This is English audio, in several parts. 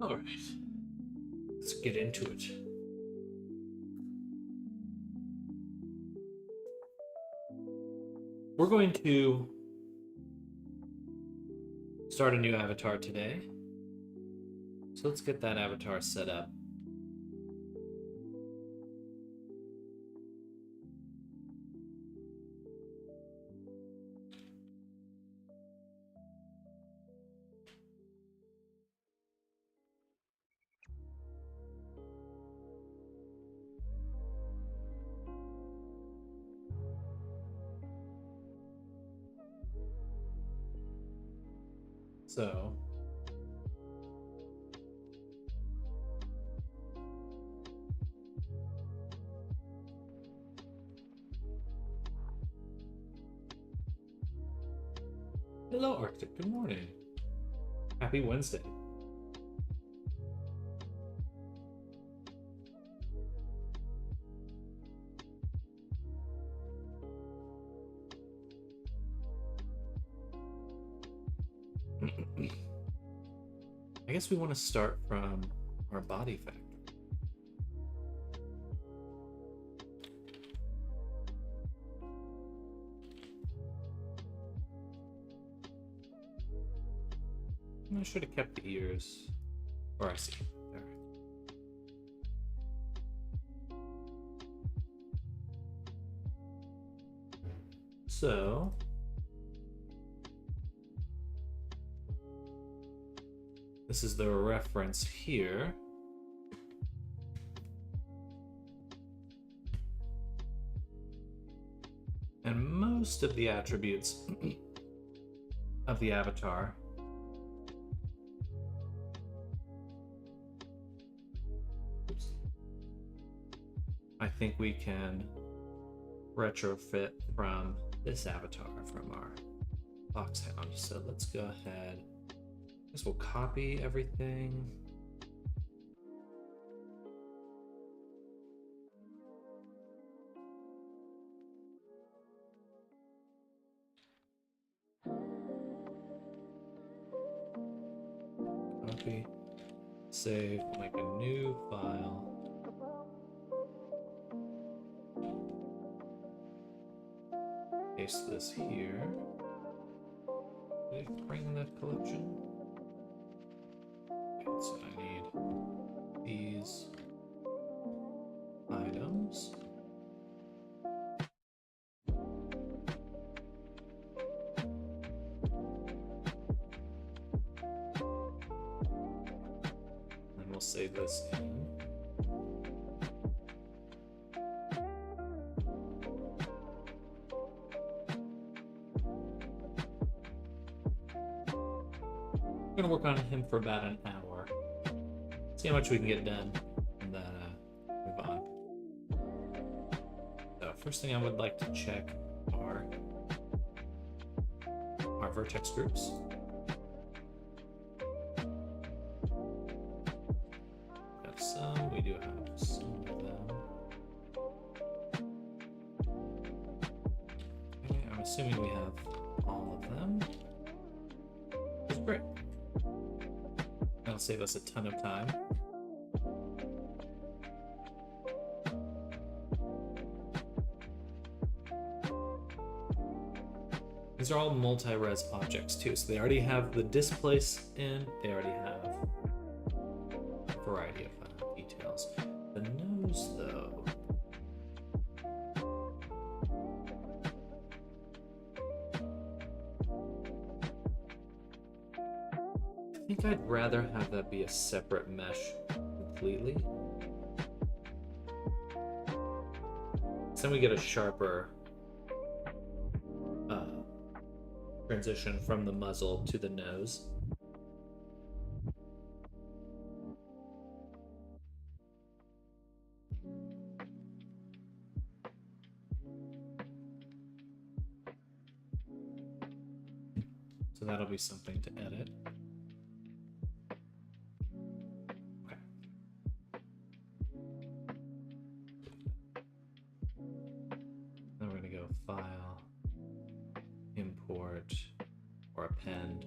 All right, let's get into it. We're going to start a new avatar today. So let's get that avatar set up. So hello, Arctic. Good morning. Happy Wednesday. I guess we want to start from our body factor. I should have kept the ears. Or I see. All right. So this is the reference here. And most of the attributes of the avatar I think we can retrofit from this avatar from our Foxhound. So let's go ahead. I guess we'll copy everything. Copy, save, make a new file. Paste this here. Did it bring the collection? Okay, so I need these items. And we'll save this in. I'm gonna work on him for about an hour. See how much we can get done, and then move on. So first thing I would like to check are our vertex groups. We have some. We do have some of them. Okay, I'm assuming we have all of them. That's great. That'll save us a ton of time. These are all multi-res objects too, so they already have the displace in, they already have a variety of details. The nose though, I think I'd rather have that be a separate mesh completely. So then we get a sharper transition from the muzzle to the nose. So that'll be something to edit. file, import, or append.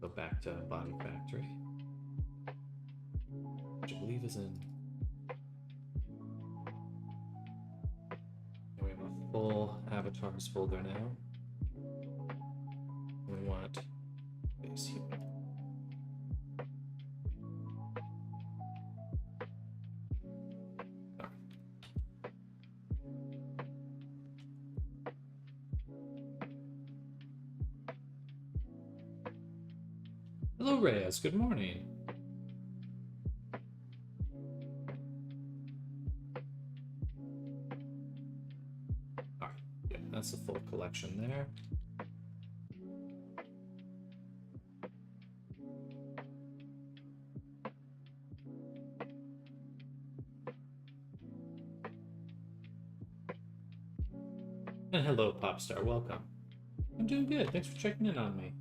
Go back to Body Factory, which I believe is in. We have a full avatars folder now. We want base human. Hello, Reyes. Good morning. All right, yeah, that's the full collection there. And hello, Popstar. Welcome. I'm doing good. Thanks for checking in on me.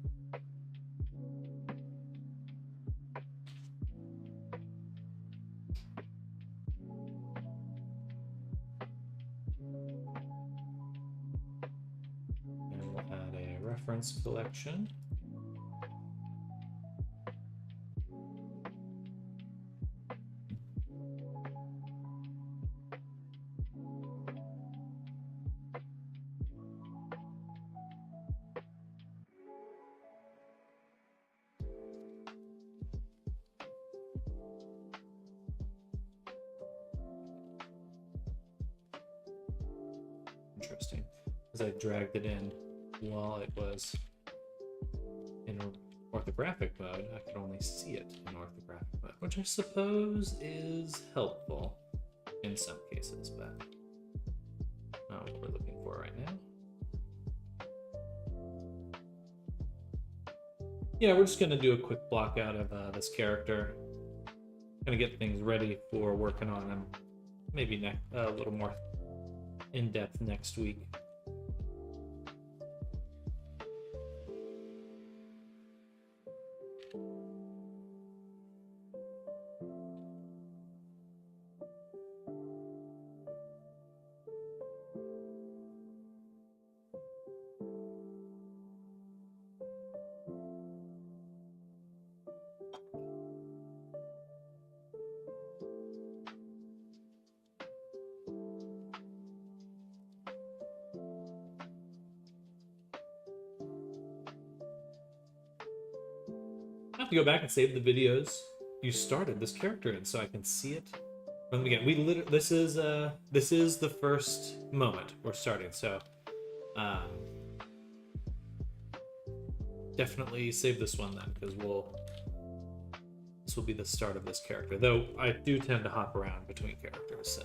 Reference collection. Interesting, because I dragged it in while it was in orthographic mode. I could only see it in orthographic mode, which I suppose is helpful in some cases, but not what we're looking for right now. Yeah, we're just gonna do a quick block out of this character. Gonna get things ready for working on him. Maybe a little more in depth next week. I have to go back and save the videos you started this character in so I can see it from the beginning. We literally, this is the first moment we're starting, so definitely save this one then, because this will be the start of this character. Though I do tend to hop around between characters, so.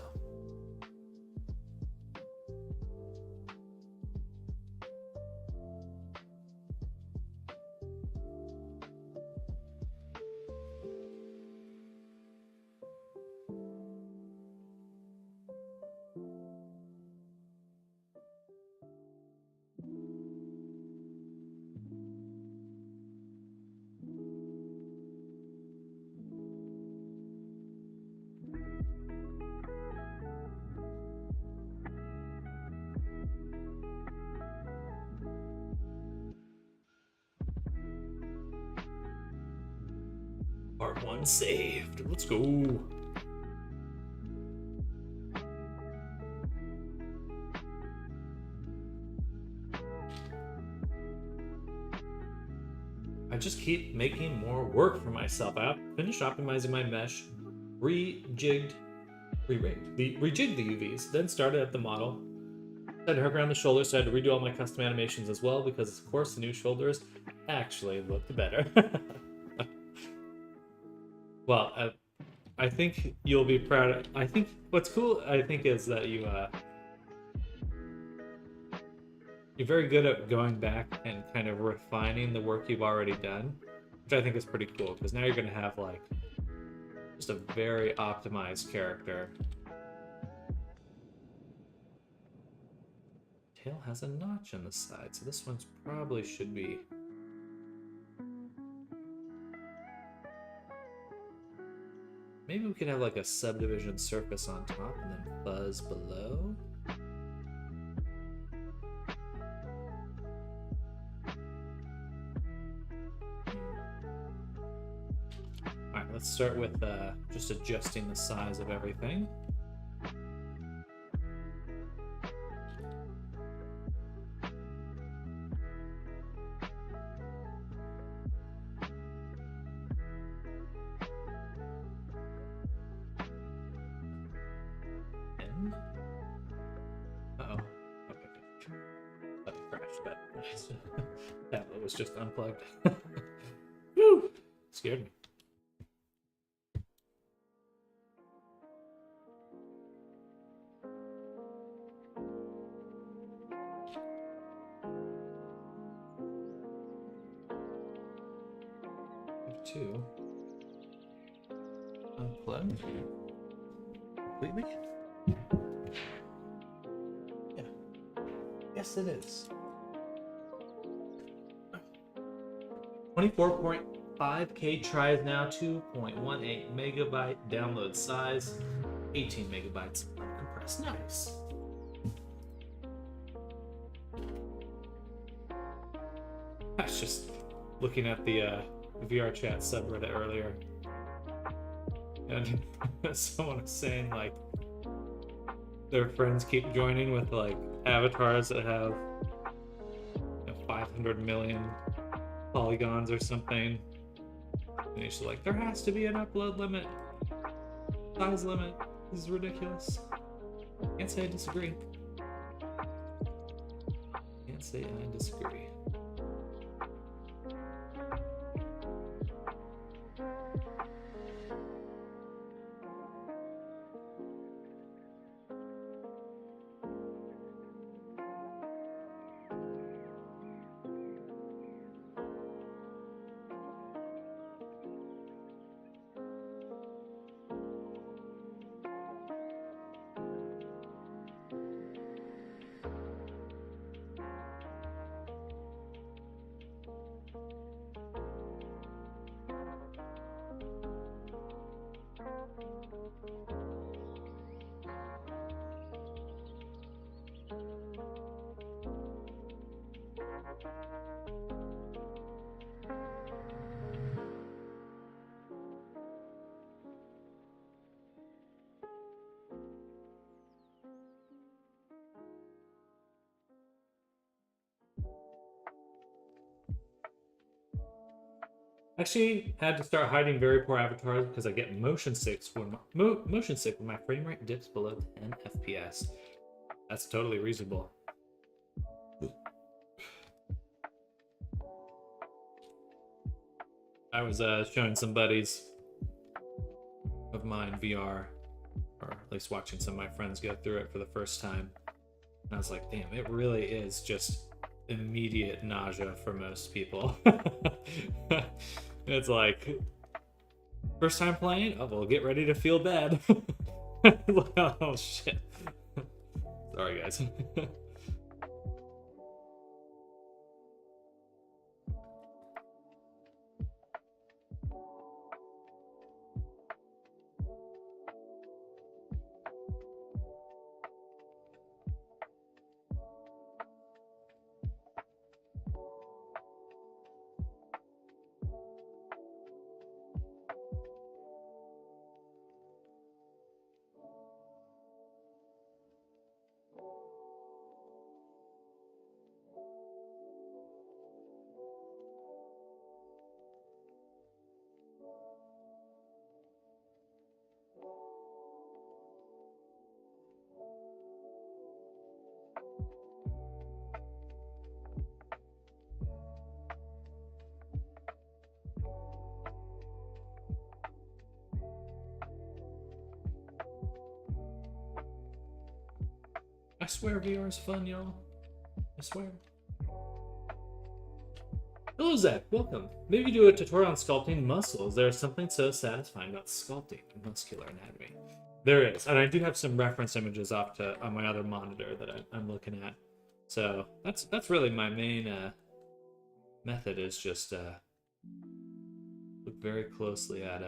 Part 1 saved. Let's go. I just keep making more work for myself. I finished optimizing my mesh, rejigged the UVs, then started at the model. I had to hook around the shoulders, so I had to redo all my custom animations as well, because of course the new shoulders actually looked better. Well, I think you'll be proud. I think what's cool, is that you're very good at going back and kind of refining the work you've already done, which I think is pretty cool, because now you're going to have like just a very optimized character. Tail has a notch on the side, so this one's probably should be. Maybe we could have like a subdivision surface on top and then fuzz below. Let's start with just adjusting the size of everything. Uh-oh. Okay. Let me crash that. Tablet was just unplugged. Whew! Scared me. Two. Unplugged. Completely? Yeah. Yes, it is. 24.5K tries now, 2.18 megabyte download size, 18 megabytes uncompressed. Nice. I was just looking at the VR chat subreddit earlier, and someone was saying like their friends keep joining with like avatars that have 500 million polygons or something, and he's like, there has to be an upload limit, size limit. This is ridiculous. Can't say I disagree. Can't say I disagree. Actually, had to start hiding very poor avatars because I get motion sick when my frame rate dips below 10 FPS. That's totally reasonable. I was showing some buddies of mine VR, or at least watching some of my friends go through it for the first time. And I was like, damn, it really is just immediate nausea for most people. It's like, first time playing? Oh, well, get ready to feel bad. Oh, shit. Sorry, guys. I swear VR is fun, y'all. I swear. Hello, Zach. Welcome. Maybe do a tutorial on sculpting muscles. There's something so satisfying about sculpting muscular anatomy. There is, and I do have some reference images on my other monitor that I'm looking at. So that's really my main method, is just look very closely at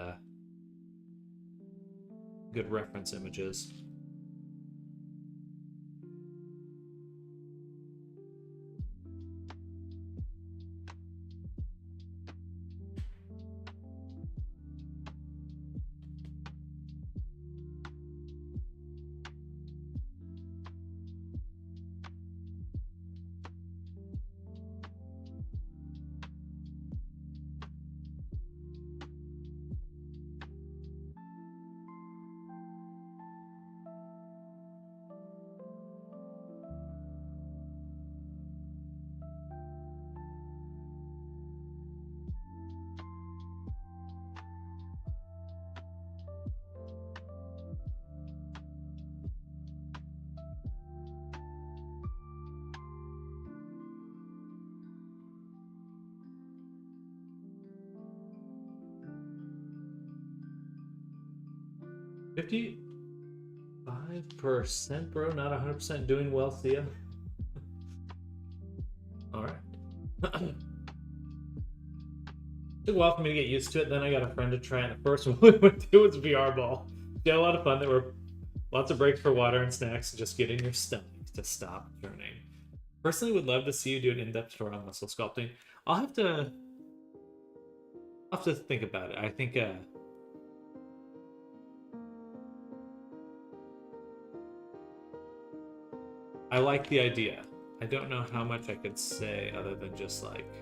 good reference images. 55%, bro. Not 100% doing well, Thea. All right. Took a while for me to get used to it. Then I got a friend to try it. The first one we went to was VR ball. We had a lot of fun. There were lots of breaks for water and snacks, and just getting your stomach to stop churning. Personally, would love to see you do an in-depth tutorial on muscle sculpting. I'll have to think about it. I think I like the idea. I don't know how much I could say other than just like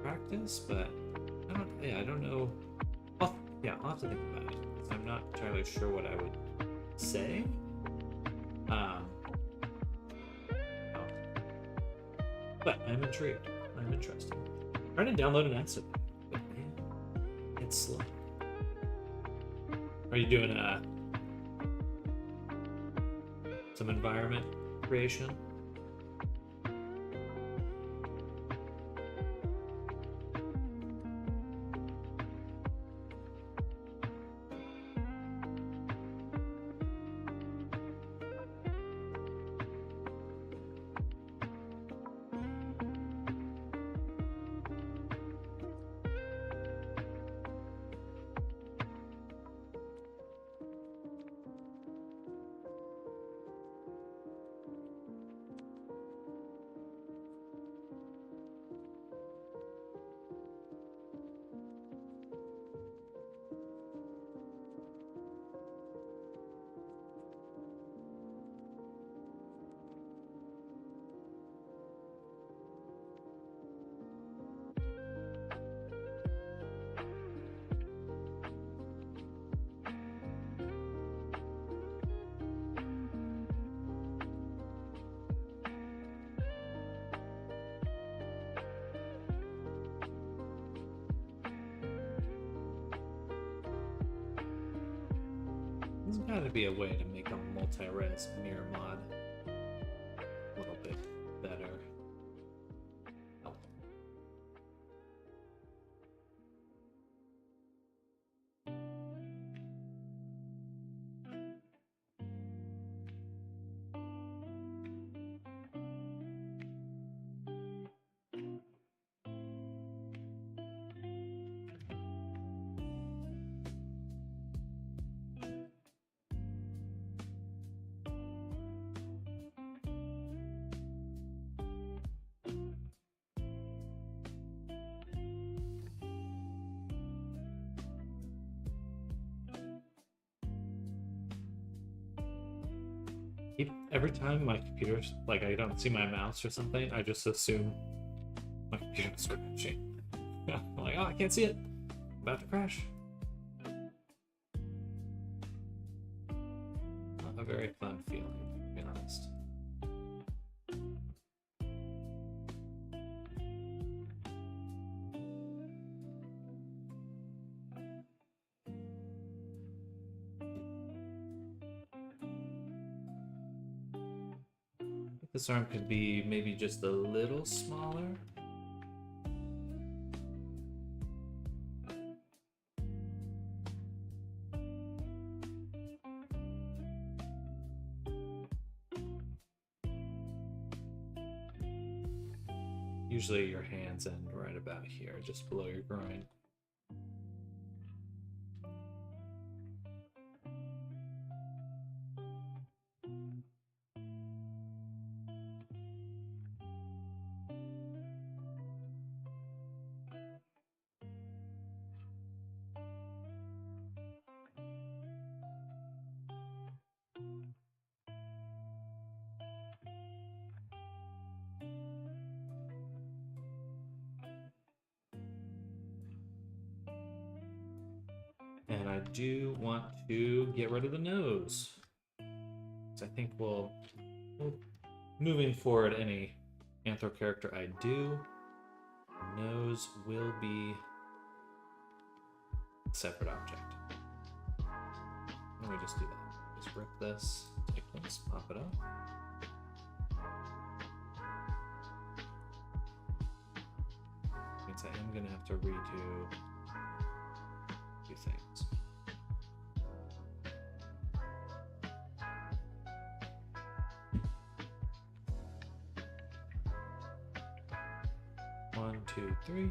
practice, but I don't know. I'll have to think about it. I'm not entirely sure what I would say. But I'm intrigued. I'm interested. I'm trying to download an acid, but man, it's slow. Are you doing some environment creation? There's gotta be a way to make a multi-res mirror mod a little bit better. Oh. Every time my computer's like I don't see my mouse or something, I just assume my computer's crashing. I'm like, oh, I can't see it. I'm about to crash. Not a very fun feeling, to be honest. This arm could be maybe just a little smaller. Usually your hands end right about here, just below your groin. And I do want to get rid of the nose. So I think we'll moving forward, any anthro character I do, the nose will be a separate object. Let me just do that. Just rip this, take this, pop it up. Means I am gonna have to redo a few things. 2, 3.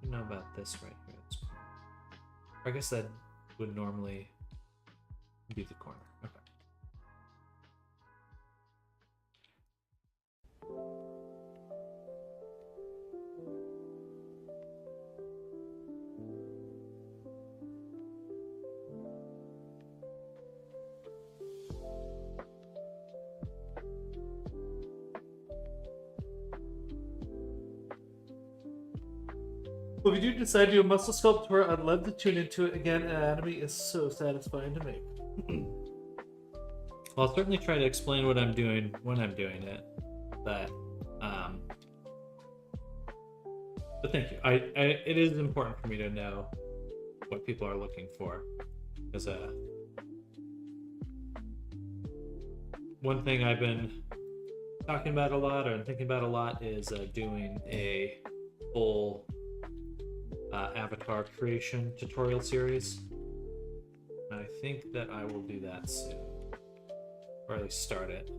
Know about this right here. I guess that would normally be the corner. Okay. Well, if you do decide to do a muscle sculpt tour, I'd love to tune into it again. Anatomy is so satisfying to make. I'll certainly try to explain what I'm doing when I'm doing it, but thank you. It is important for me to know what people are looking for, because one thing I've been talking about a lot or thinking about a lot is doing a full avatar creation tutorial series. I think that I will do that soon, or at least start it.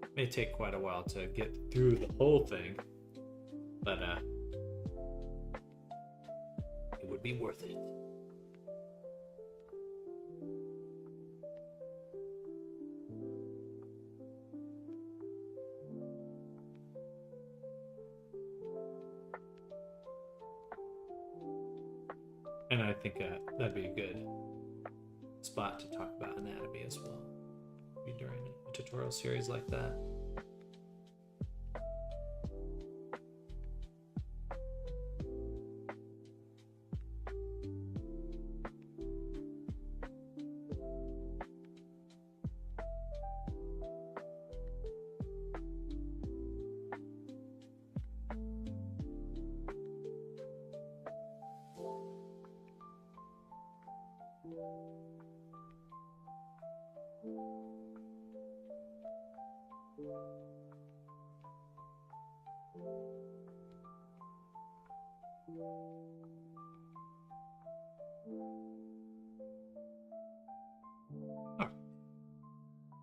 It may take quite a while to get through the whole thing, but it would be worth it. And I think that'd be a good spot to talk about anatomy as well, during a tutorial series like that.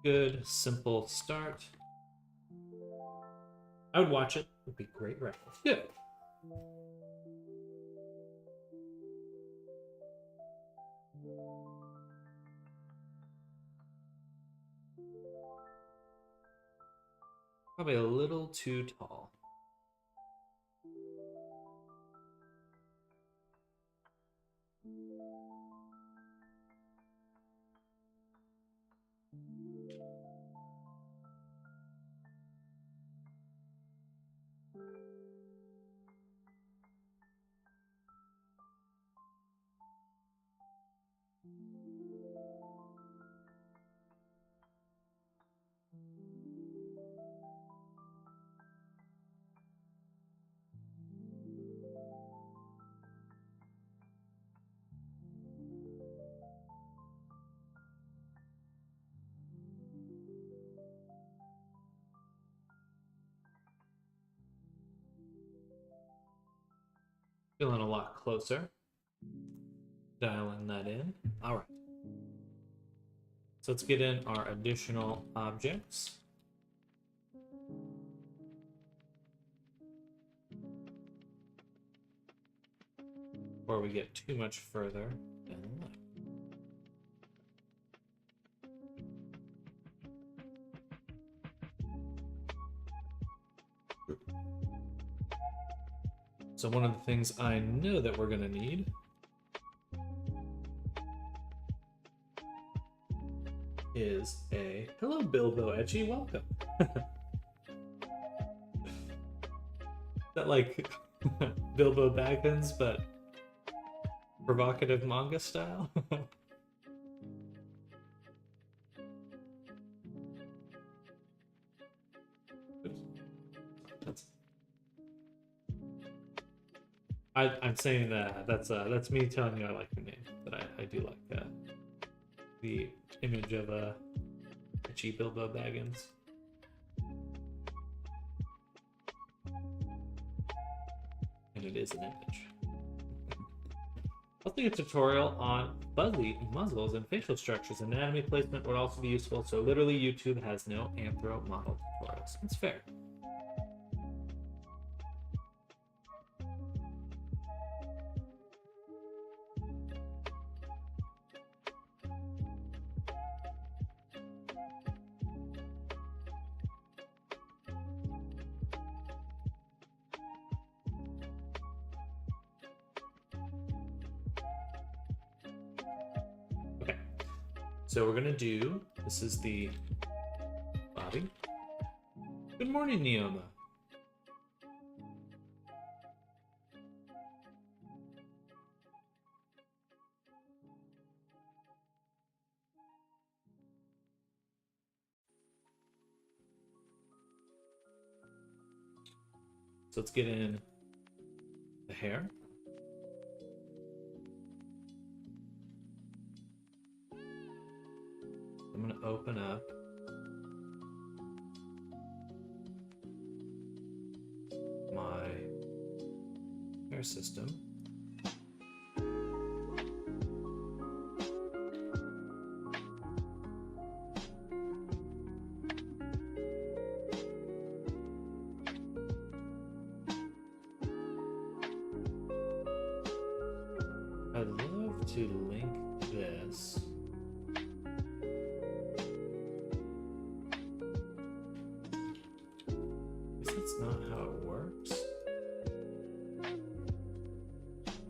Good, simple start. I would watch it. It would be great reference. Good. Probably a little too tall. Feeling a lot closer. Dialing that in. All right. So let's get in our additional objects. Before we get too much further down the left. So one of the things I know that we're going to need is a... Hello, Bilbo Edgy, welcome. Is that like Bilbo Baggins, but provocative manga style? I'm saying that that's me telling you I like your name, but I do like that. the image of a cheap Bilbo Baggins. And it is an image. I'll do a tutorial on fuzzy muzzles and facial structures. Anatomy placement would also be useful, so literally YouTube has no anthro model tutorials. It's fair. So we're gonna do, this is the Bobby. Good morning, Neoma. So let's get in the hair. I'm going to open up my hair system. I'd love to link this. That's not how it works.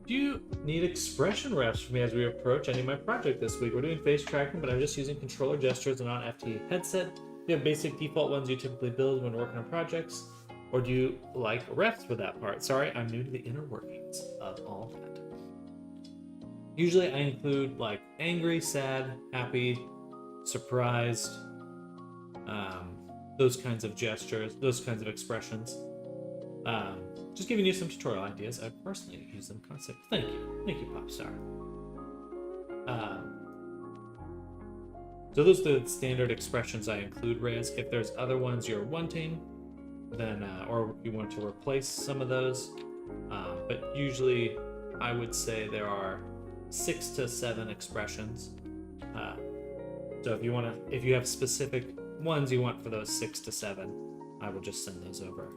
Do you need expression reps from me as we approach ending my project this week? We're doing face tracking, but I'm just using controller gestures and not FT headset. Do you have basic default ones you typically build when working on projects? Or do you like reps for that part? Sorry, I'm new to the inner workings of all that. Usually I include like angry, sad, happy, surprised, those kinds of gestures, those kinds of expressions. Just giving you some tutorial ideas. I personally use them constantly. Thank you, Popstar. So those are the standard expressions I include, Reyes. If there's other ones you're wanting, then or you want to replace some of those, but usually I would say there are 6 to 7 expressions. So if you have specific ones you want for those 6 to 7, I will just send those over.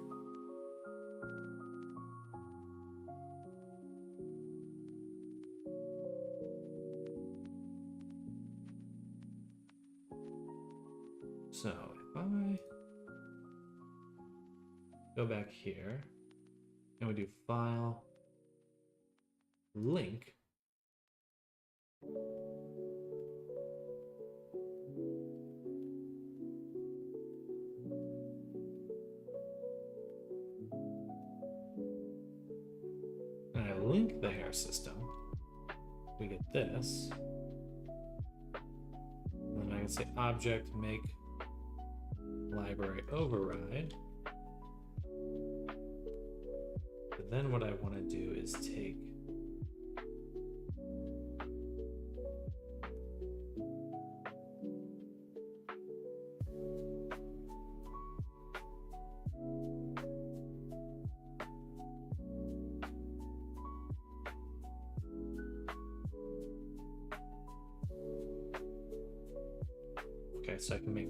So if I go back here and we do file, link, and I link the hair system, we get this. And then I can say object make library override. But then what I want to do is take so I can make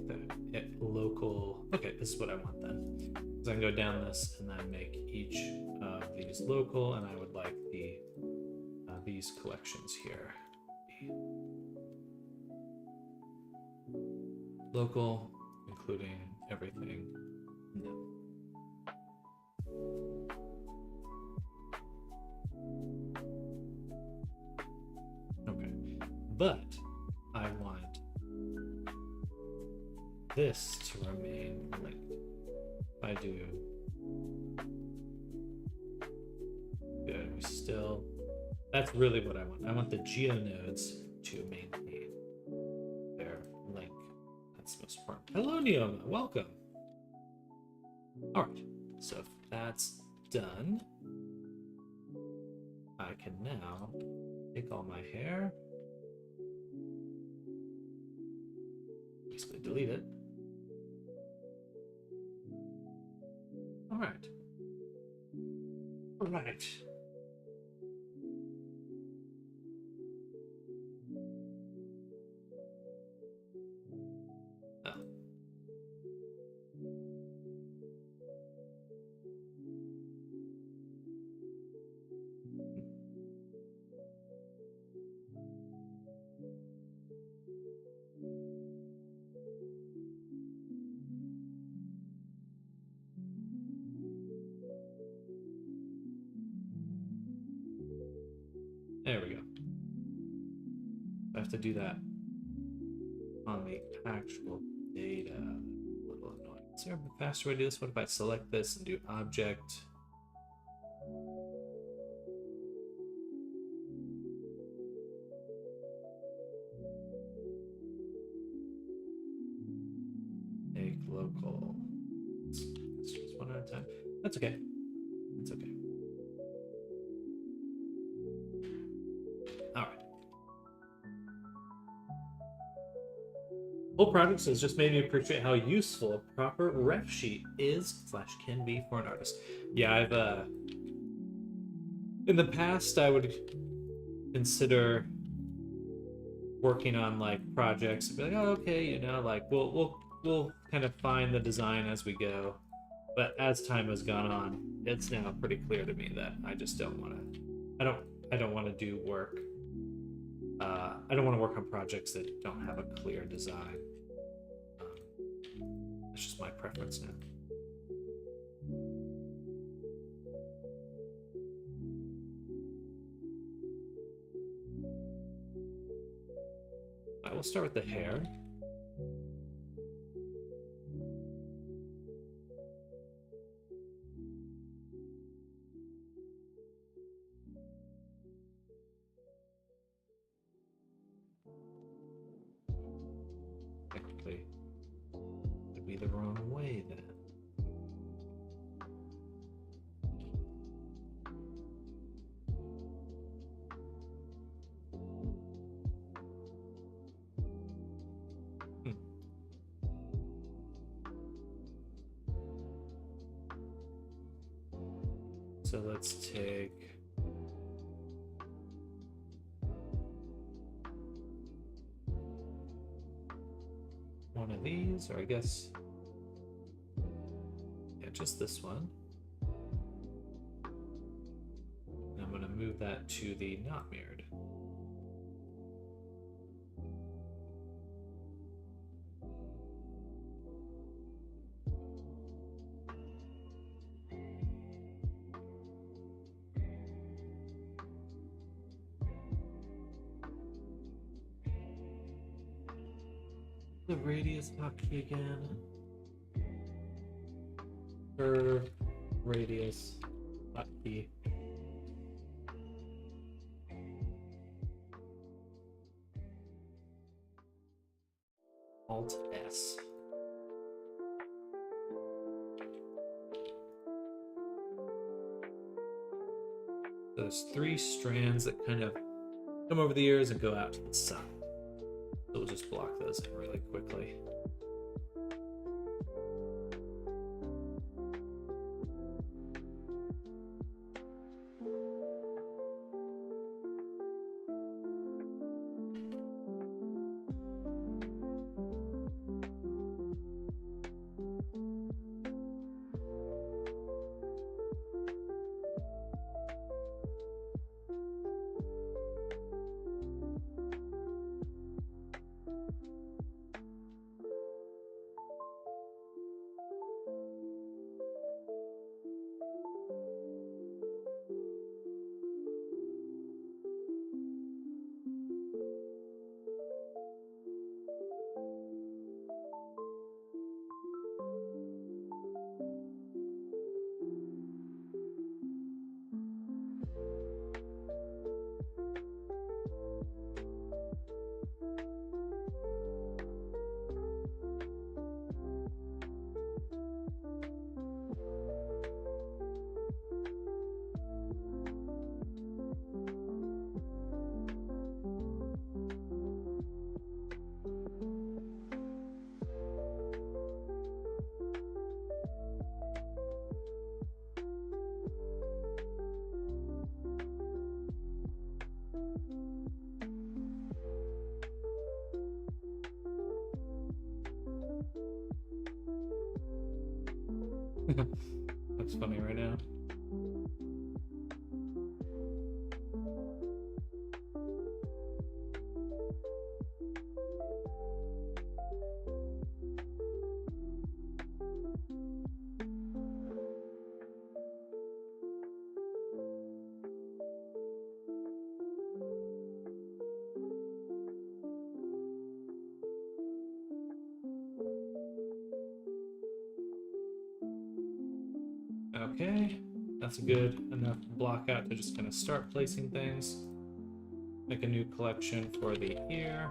it local. Okay, this is what I want then. So I can go down this and then make each of these local, and I would like these collections here be local, including everything. No. Okay, but I want this to remain linked. If I do good, we still, that's really what I want. I want the geonodes to maintain their link. That's the most important. Hello, Neoma, welcome. All right, so if that's done, I can now take all my hair basically delete it. All right. All right. Oh. There we go. I have to do that on the actual data. A little annoying. Is there a faster way to do this? What if I select this and do object? Make local. It's just one at a time. That's okay. That's okay. All right. Whole projects has just made me appreciate how useful a proper ref sheet is / can be for an artist. Yeah, I've in the past I would consider working on like projects and be like, oh, okay, you know, like we'll kind of find the design as we go. But as time has gone on, it's now pretty clear to me that I just don't want to. I don't want to do work. I don't want to work on projects that don't have a clear design. That's just my preference now. I will start with the hair. Technically, it'd be the wrong way then. So let's take one of these, or I guess, yeah, just this one. And I'm going to move that to the not mirrored. The radius hotkey again. Curve, radius, hotkey. Alt S. Those three strands that kind of come over the ears and go out to the sun. So we'll just block those in really quickly. That's funny right now. Okay, that's a good enough block out to just kind of start placing things. Make a new collection for the ear.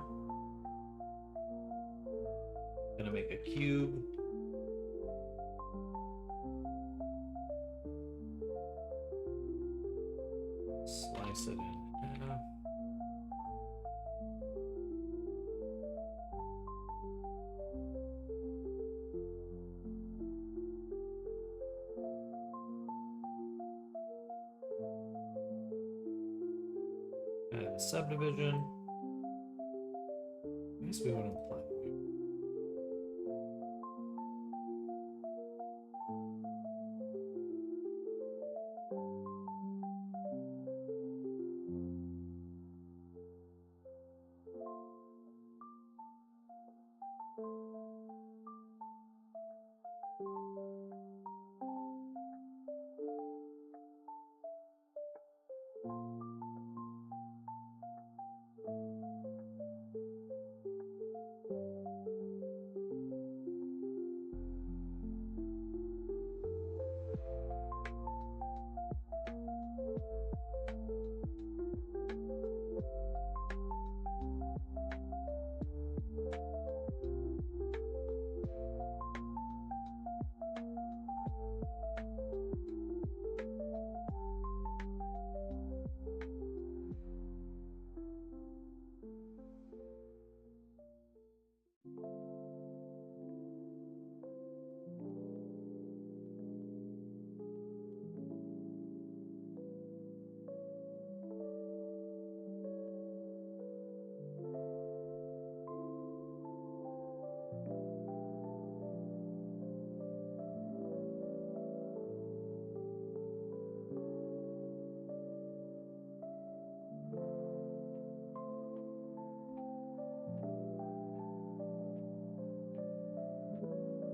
Gonna make a cube. Slice it in half. Add a subdivision. I guess we would apply.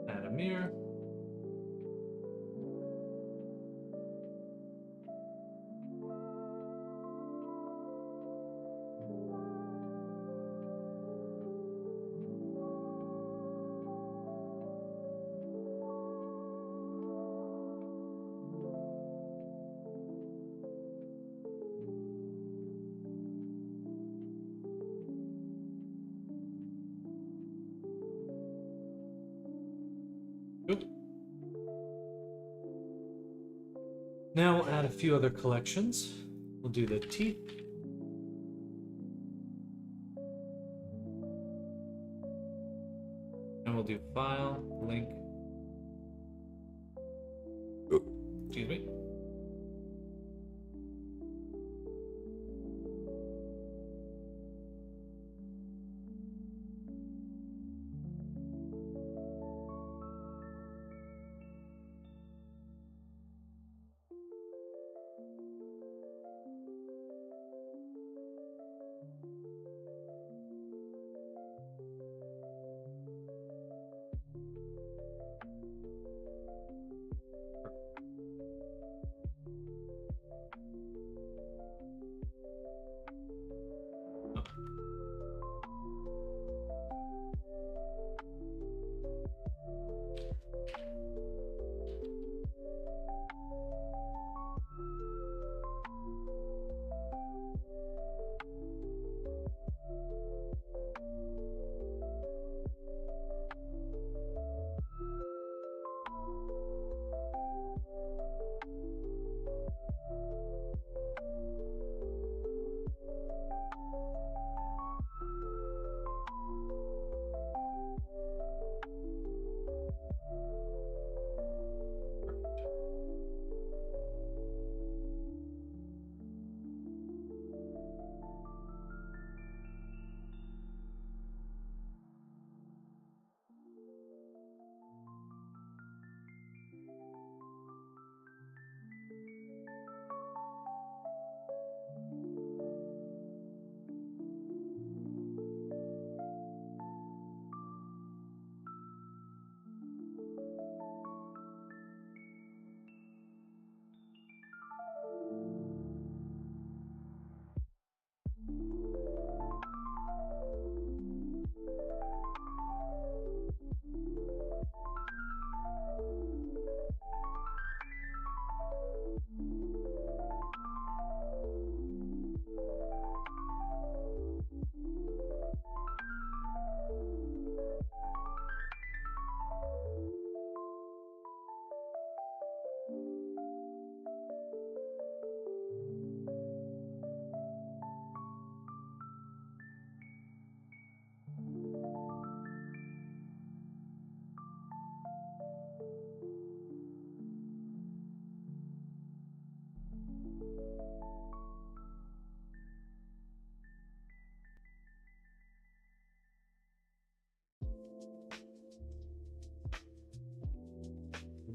Add a mirror. Oop. Now we'll add a few other collections. We'll do the teeth. And we'll do file, link. Excuse me.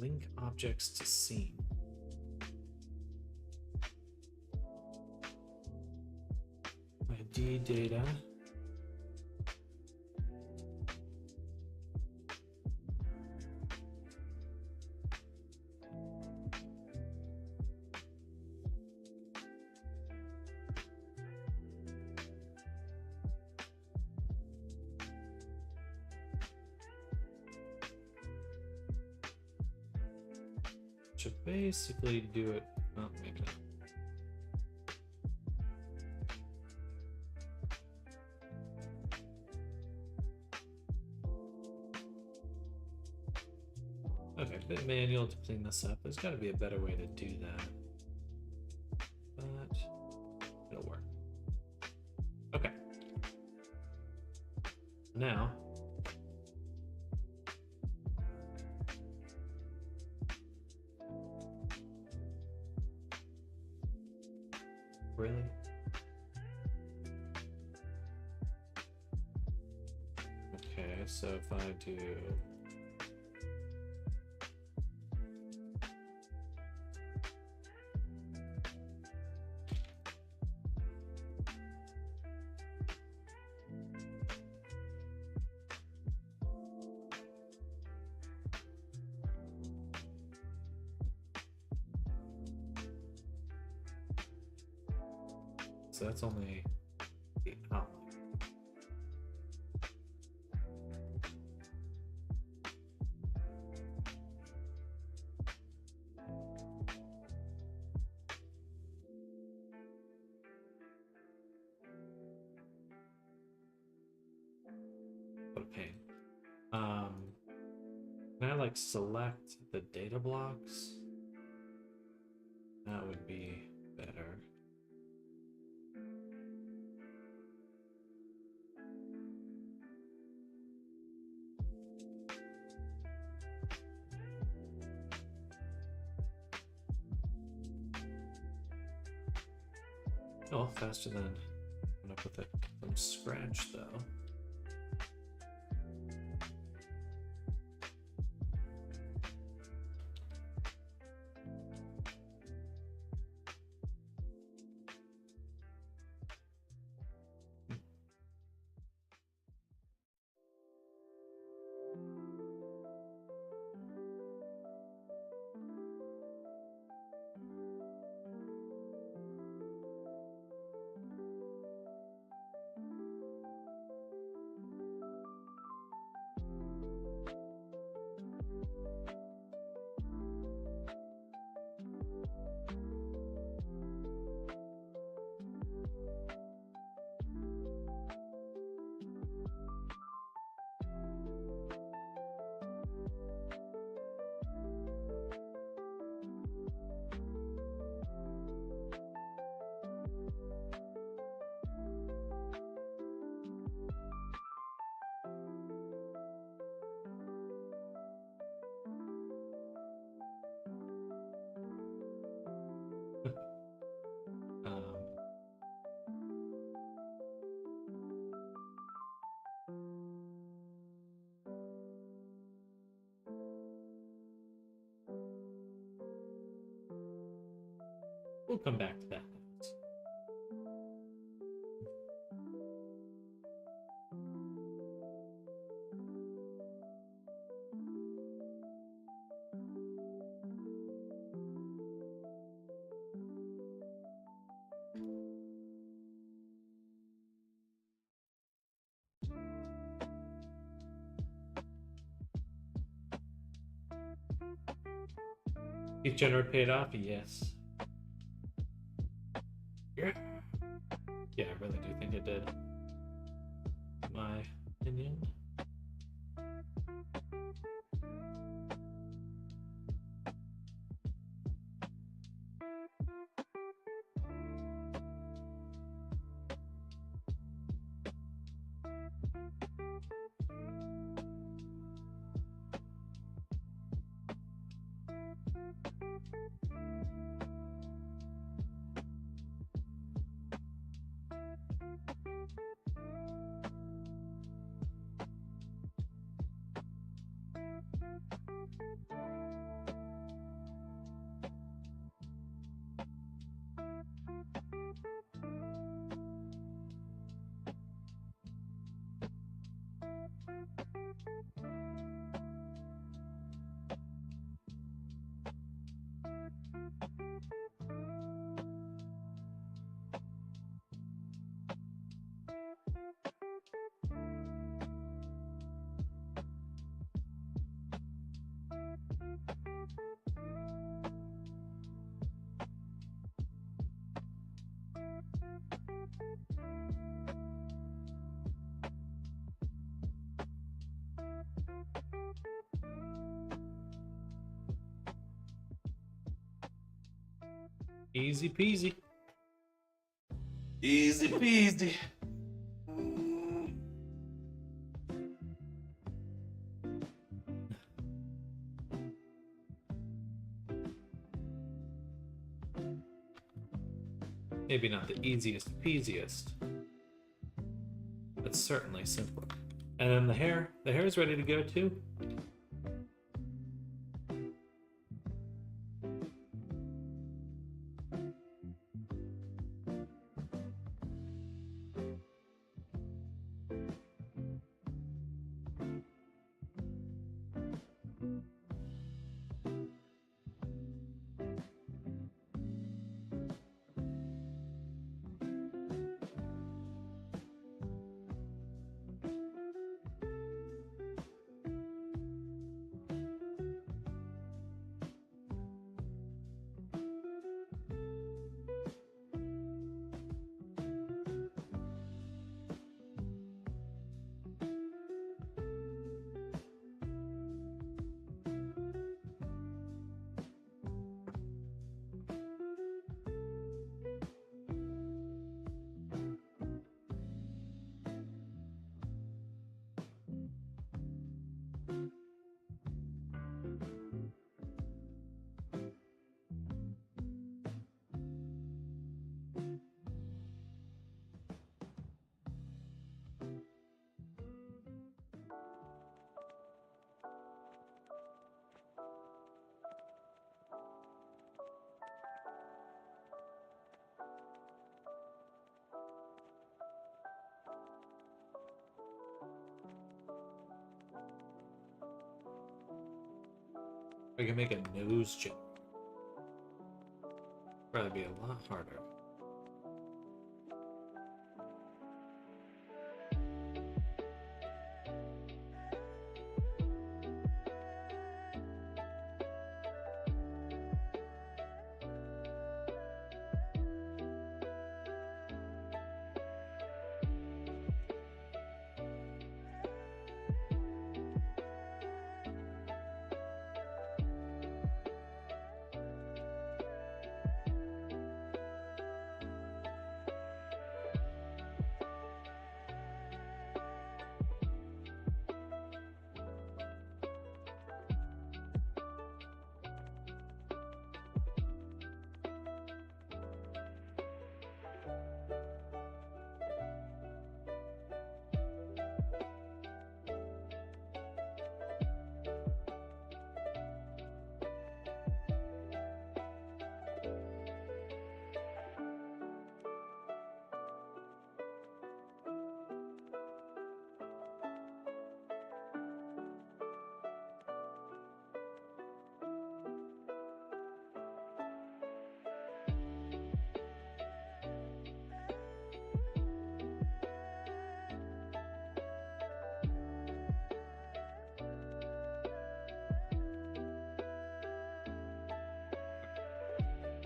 link objects to scene. ID data. Should basically do it. Oh, maybe not. Okay, a bit manual to clean this up. There's got to be a better way to do that. But it'll work. Okay. Now, really? Okay, so if I do so that's only the outline. What a pain. Can I like select the data blocks? That would be better. Oh, faster than coming up with it from scratch, though. We'll come back to that. Keith Jenner paid off? Yes. Yeah, I really do think it did. My opinion. Easy peasy. Easy peasy. Maybe not the easiest peasiest, but certainly simpler. And then the hair is ready to go too. We can make a nose job. Probably be a lot harder.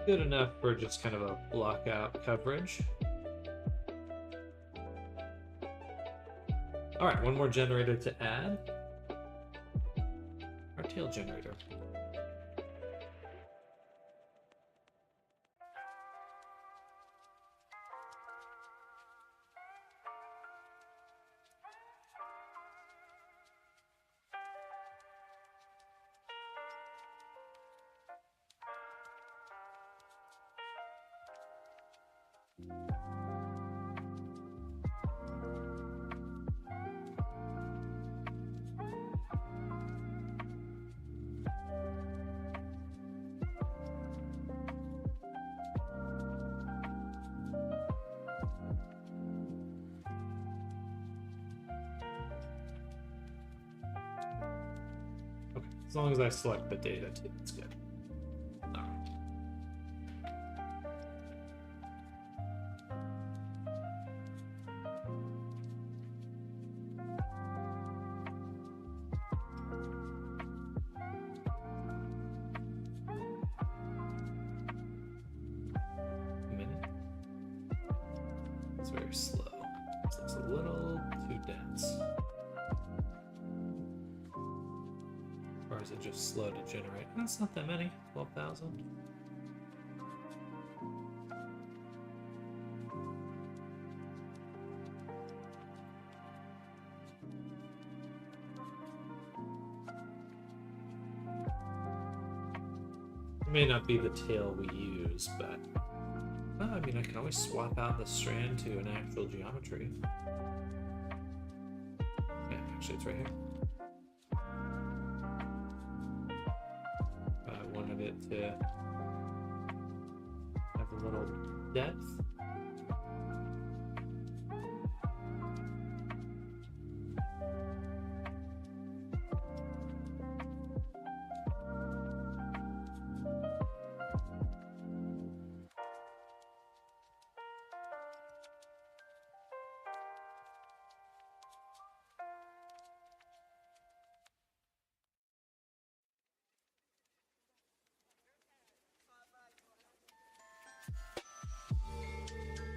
Good enough for just kind of a block out coverage. All right, one more generator to add. Our tail generator. As long as I select the data too, it's good. All right. A minute. It's very slow. This looks a little too dense. Or is it just slow to generate? That's not that many. 12,000. It may not be the tail we use, but I mean, I can always swap out the strand to an actual geometry. Yeah, actually, it's right here. I wanted it to have a little depth.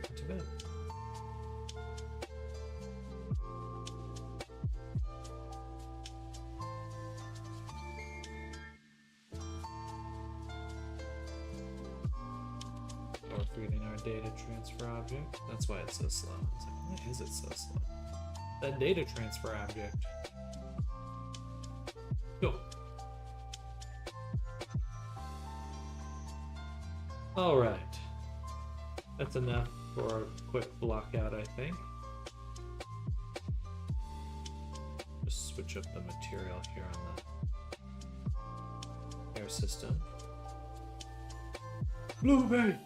Not too bad. Or reading our data transfer object. That's why it's so slow. It's like, why is it so slow? That data transfer object. Cool. All right. That's enough for a quick blockout, I think. Just switch up the material here on the air system. Blueberry!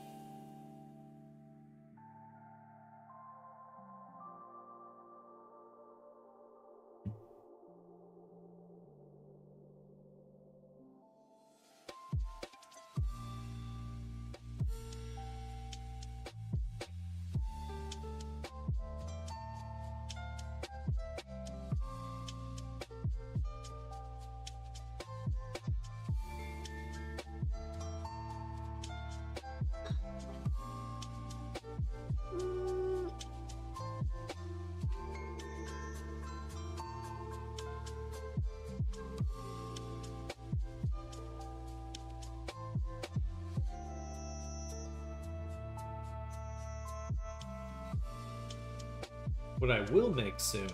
What I will make soon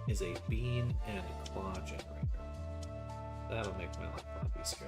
is a bean and claw generator. That'll make my life a lot easier.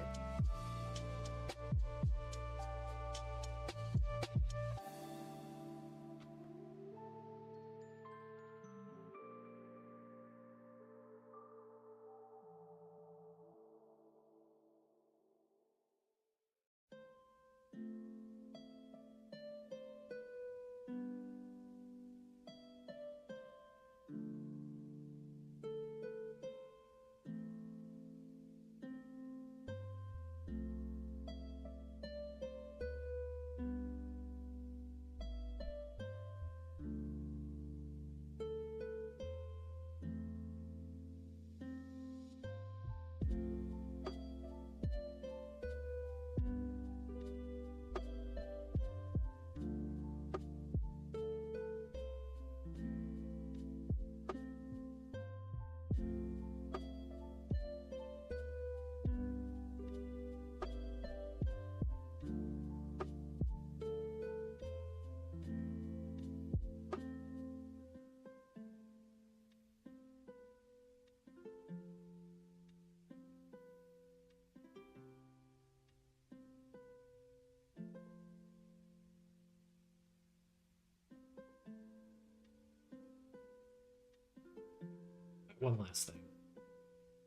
One last thing.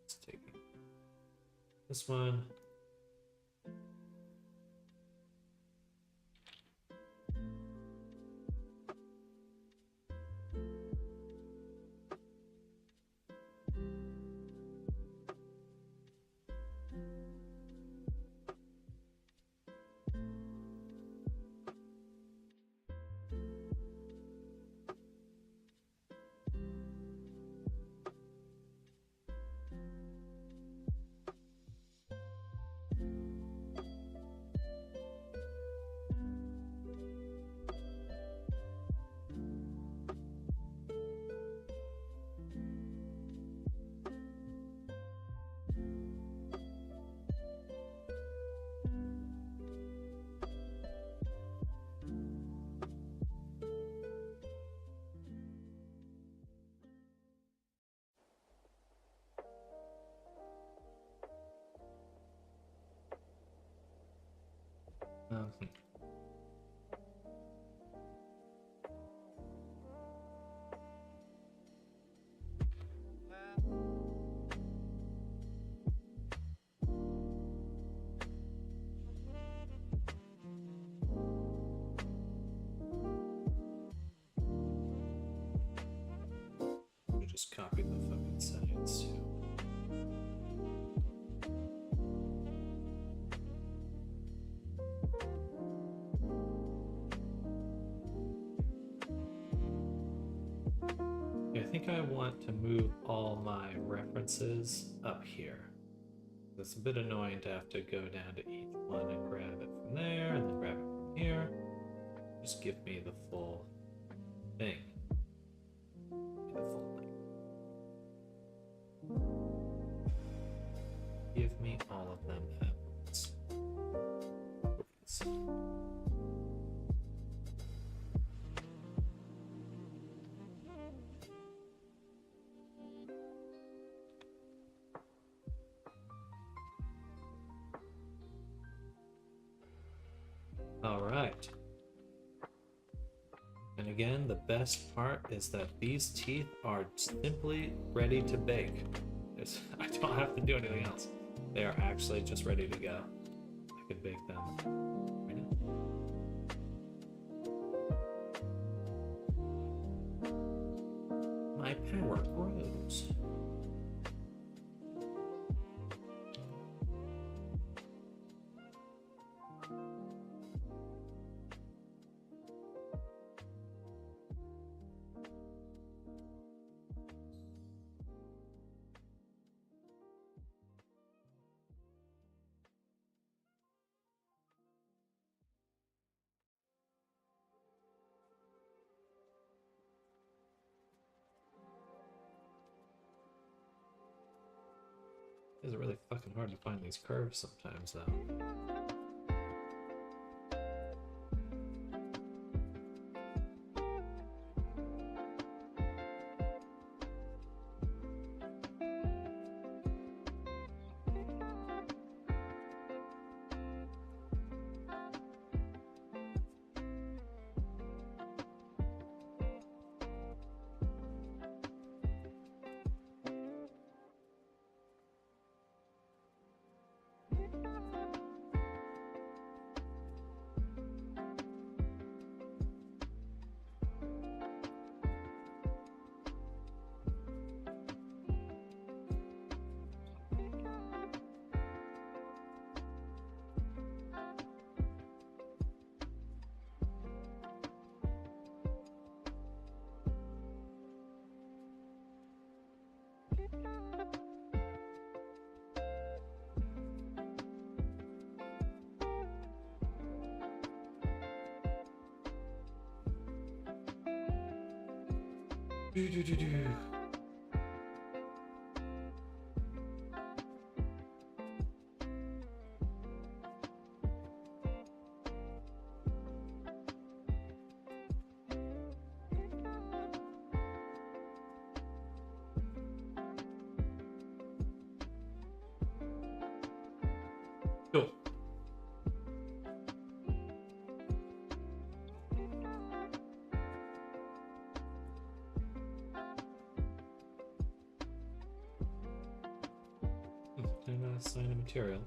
Let's take this one. just copy the fucking settings too. I think I want to move all my references up here. It's a bit annoying to have to go down to each one and grab it from there and then grab it from here. Just give me the full thing. The full thing. Give me all of them at once. Let's see. All right. And again, the best part is that these teeth are simply ready to bake. I don't have to do anything else. They are actually just ready to go. I could bake them right now. My power grows. It's really fucking hard to find these curves sometimes, though. Cool. And assign a material.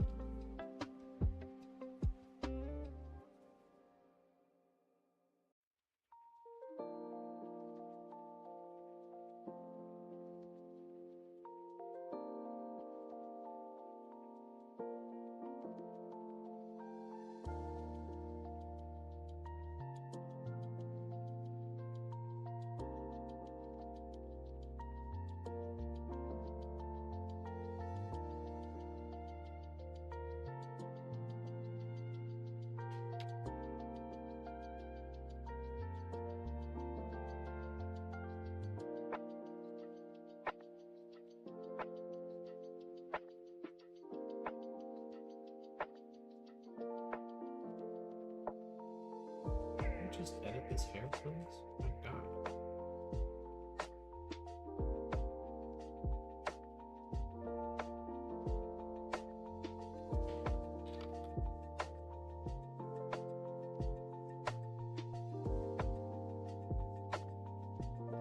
Just edit this hair, please? My God.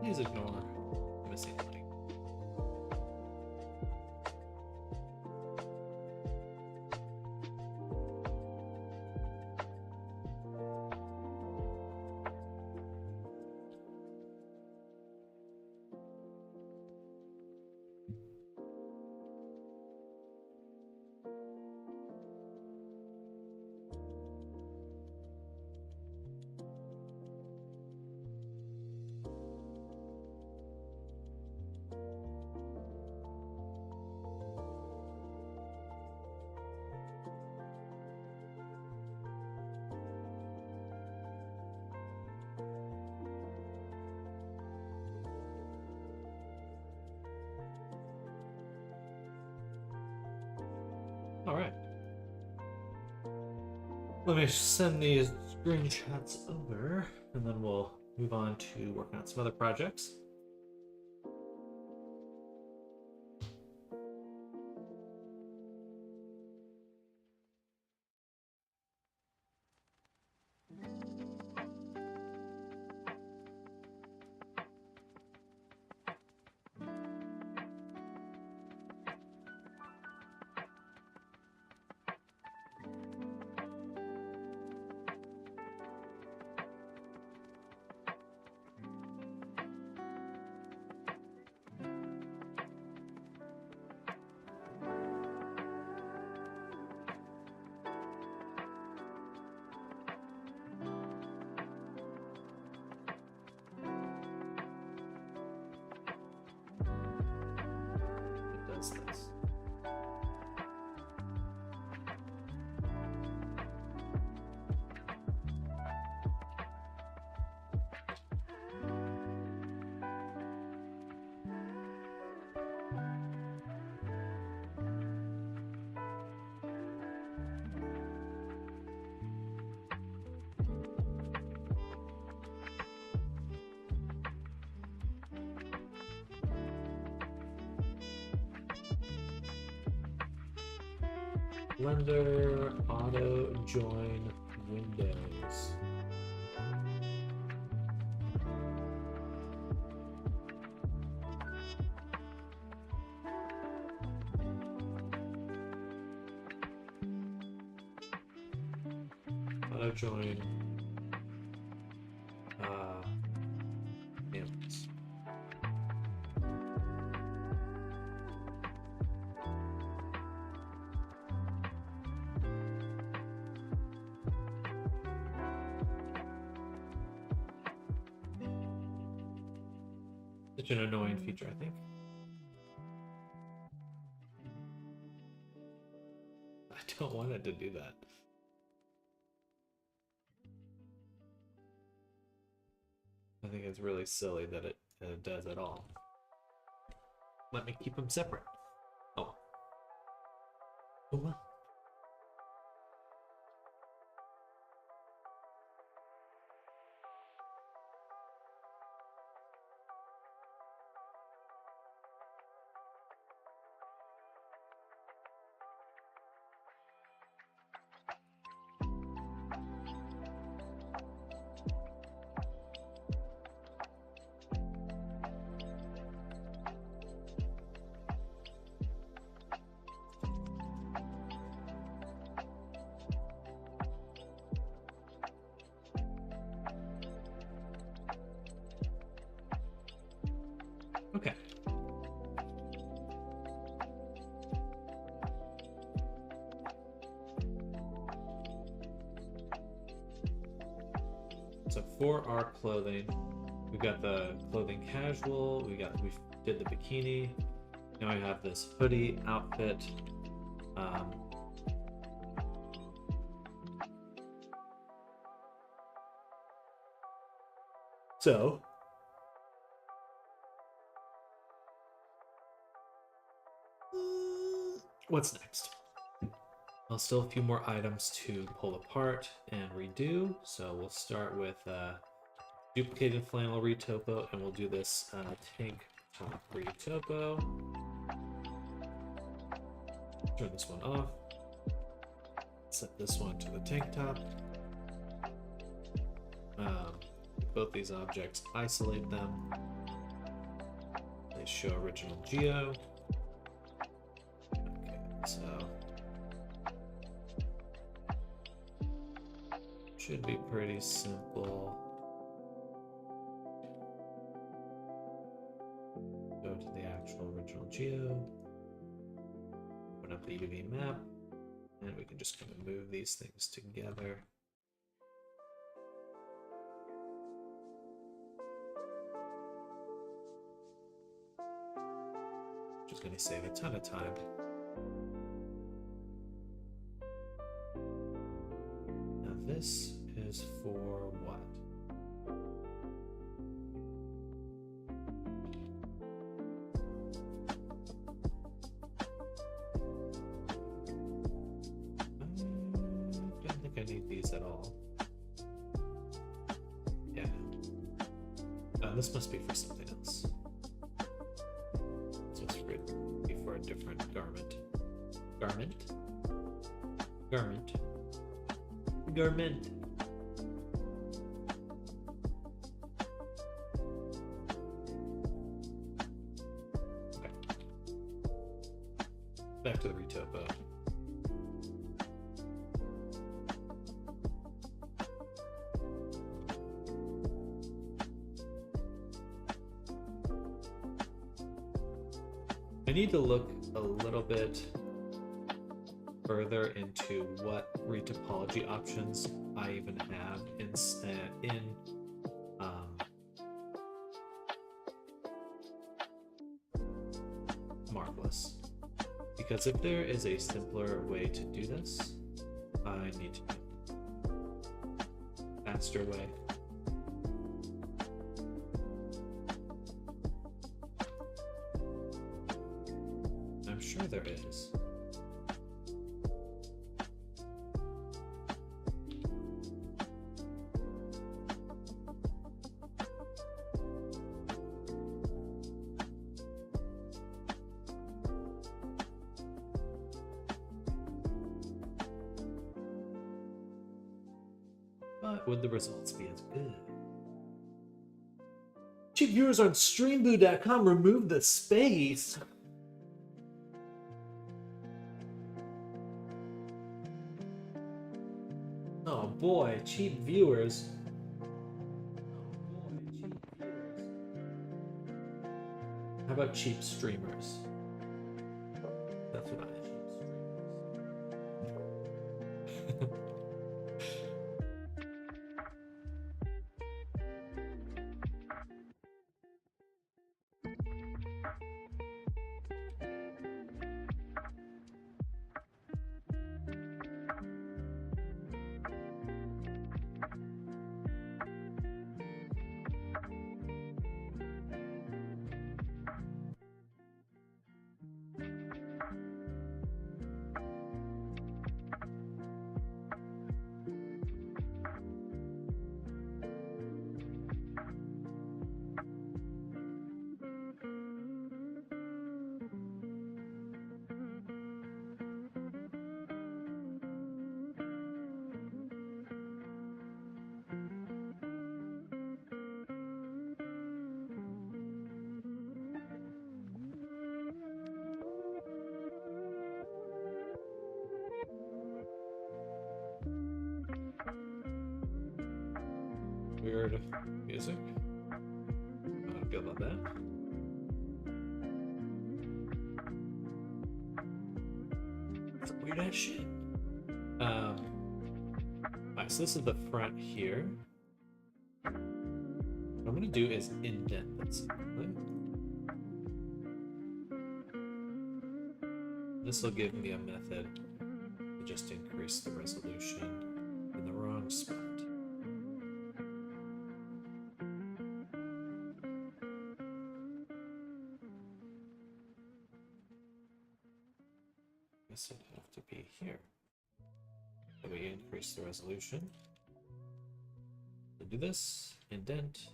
Please ignore the missing link. All right. Let me send these screenshots over, and then we'll move on to working on some other projects. It does this. Blender auto join windows. Auto join families. Such an annoying feature, I think. I don't want it to do that. I think it's really silly that it does at all. Let me keep them separate. Oh. Oh well. Okay. So for our clothing, we've got the clothing casual, we did the bikini. Now I have this hoodie outfit. So what's next? Well, still a few more items to pull apart and redo. So we'll start with duplicated flannel retopo, and we'll do this tank top retopo. Turn this one off. Set this one to the tank top. Both these objects, isolate them. They show original geo. Okay, so should be pretty simple. Go to the actual original geo. Open up the UV map, and we can just kind of move these things together. Which is going to save a ton of time. Now this is for what? these at all. Yeah. This must be for something else. This must be for a different garment. Garment? Garment. Garment. Okay. Back to the retopo. I need to look a little bit further into what retopology options I even have in Marvelous, because if there is a simpler way to do this, I need to faster way. I'm sure there is. But would the results be as good? Cheap viewers on streamboo.com remove the space. Oh boy, cheap viewers. How about cheap streamers? That's what I cheap streamers. Weird music. I don't feel about that. That's weird ass shit. Alright, so this is the front here. What I'm gonna do is indent this. This will give me a method to just increase the resolution in the wrong spot. Guess it'd have to be here. So we increase the resolution. So do this, indent.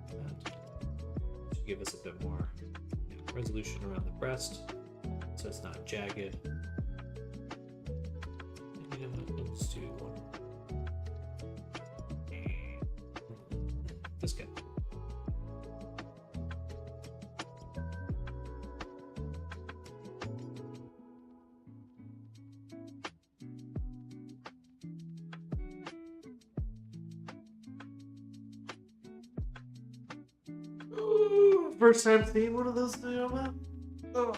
That should give us a bit more resolution around the breast, so it's not jagged. And let's do one. This guy. First time seeing one of those things, man. Oh.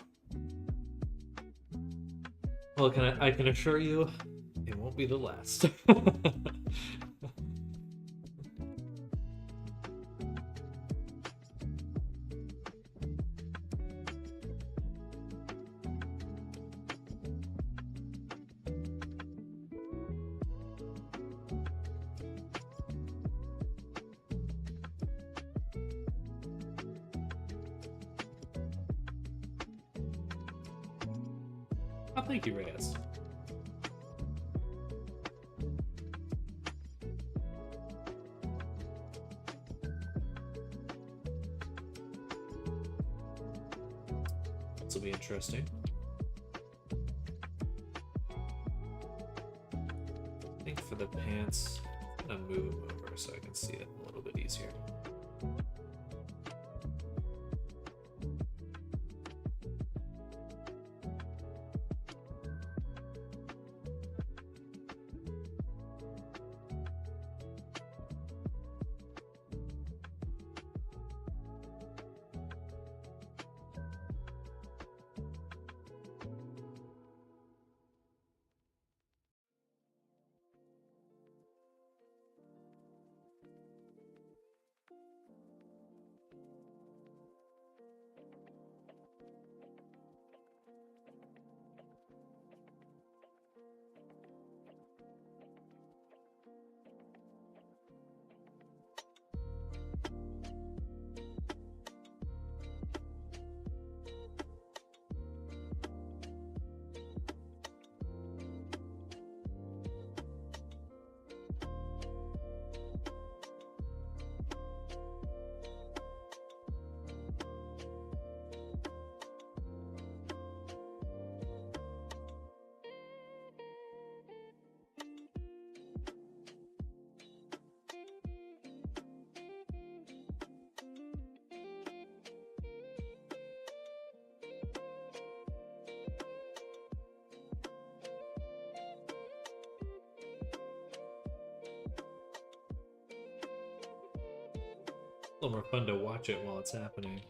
Well, I can assure you, it won't be the last. Oh, thank you, Reyes. This will be interesting. I think for the pants, I'm gonna move them over so I can see it a little bit easier. A little more fun to watch it while it's happening.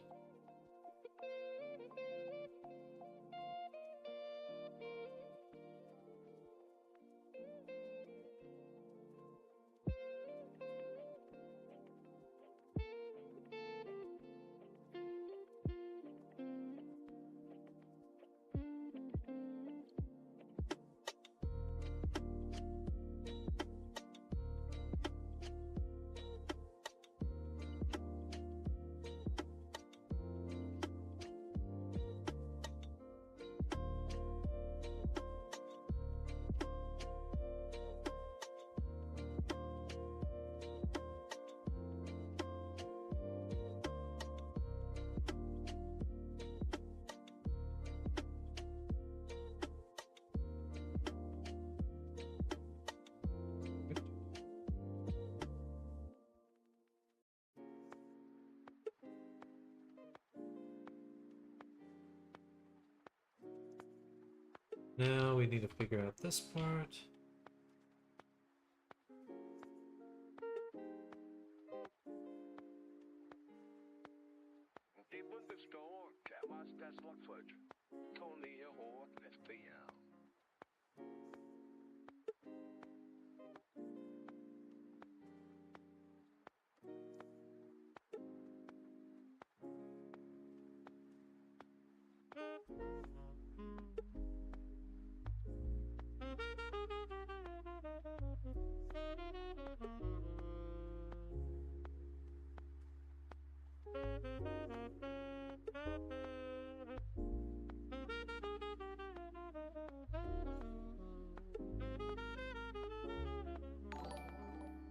Now we need to figure out this part.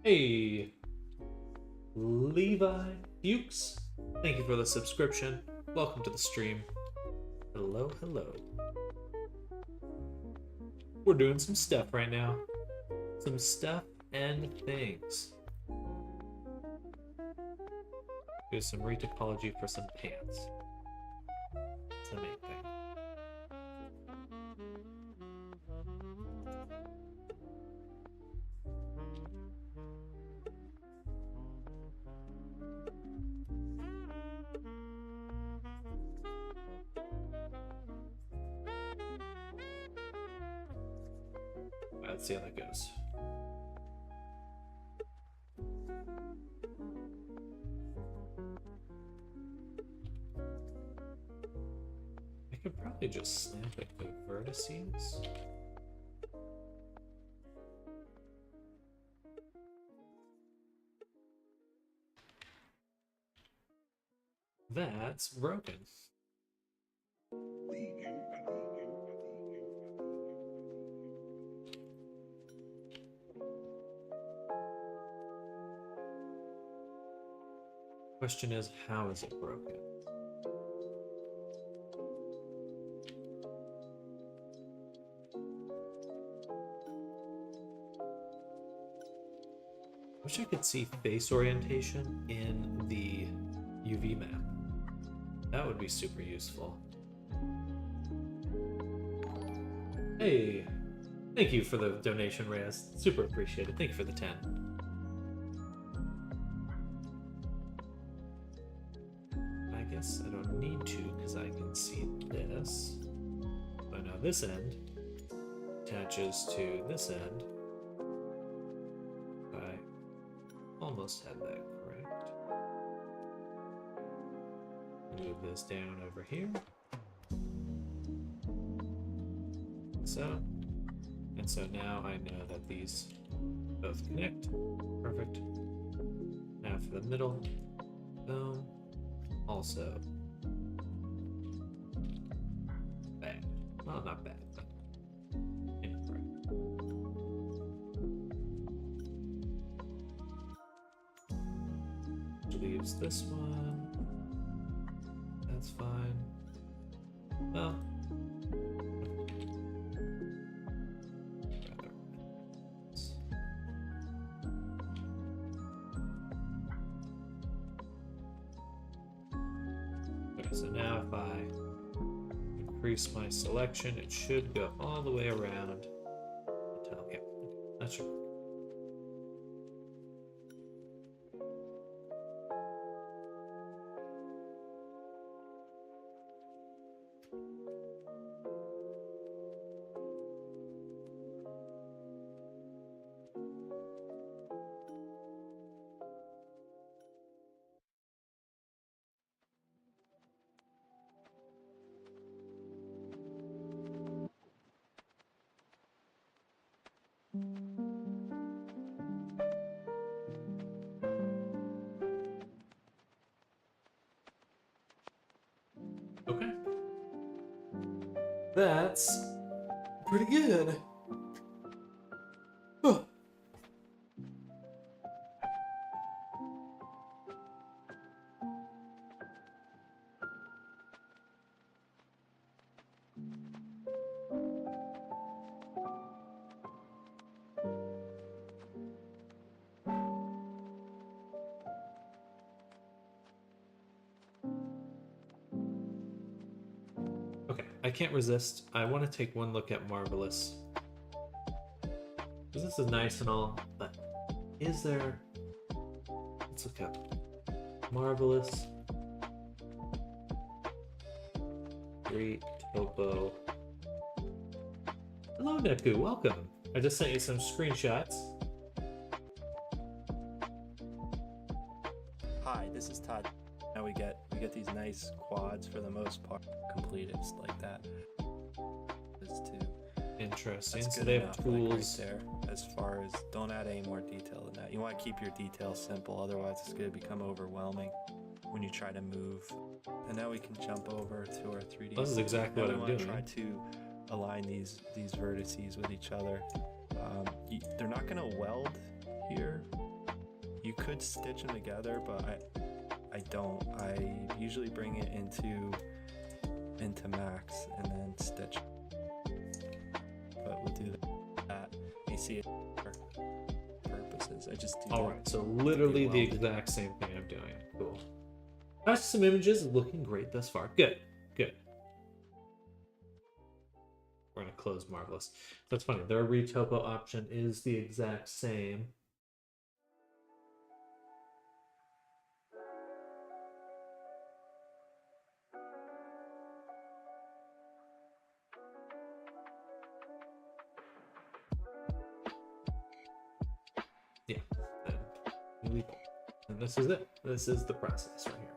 Hey, Levi Fuchs, thank you for the subscription. Welcome to the stream. Hello, hello. We're doing some stuff right now. Some stuff and things. Do some retopology for some pants. That's the main thing. Let's see how that goes. I could probably just snap it to vertices. That's broken. Question is, how is it broken? Wish I could see face orientation in the UV map. That would be super useful. Hey, thank you for the donation, Reyes. Super appreciated. Thank you for the 10. I guess I don't need to because I can see this. So now this end attaches to this end. I almost had that correct. Move this down over here. So, and so now I know that these both connect. Perfect. Now for the middle, boom. Also, bad. Well, not bad, but incorrect. Leaves this one. That's fine. Well. So now if I increase my selection, it should go all the way around until, yeah, that should work. Okay. That's pretty good. Huh. Okay, I can't resist. I want to take one look at Marvelous. Because this is nice and all, but is there... Let's look up Marvelous Great Topo. Hello, Neku. Welcome. I just sent you some screenshots. Hi, this is Todd. Now we get these nice quads for the most part completed like that. This too. Interesting. That's So good they enough, have like, tools. right there. As far as don't add any more detail than that. You want to keep your details simple, otherwise it's going to become overwhelming when you try to move. And now we can jump over to our 3D. This is exactly now what we I'm want doing. to try to align these vertices with each other. They're not going to weld here. You could stitch them together, but I don't. I usually bring it into max and then stitch. But we'll do that. You see it for purposes. I just do. All right, so literally the exact same thing I'm doing. Cool. That's some images looking great thus far. Good, good. We're gonna close Marvelous. That's funny. Their retopo option is the exact same. Yeah, and this is it. This is the process right here.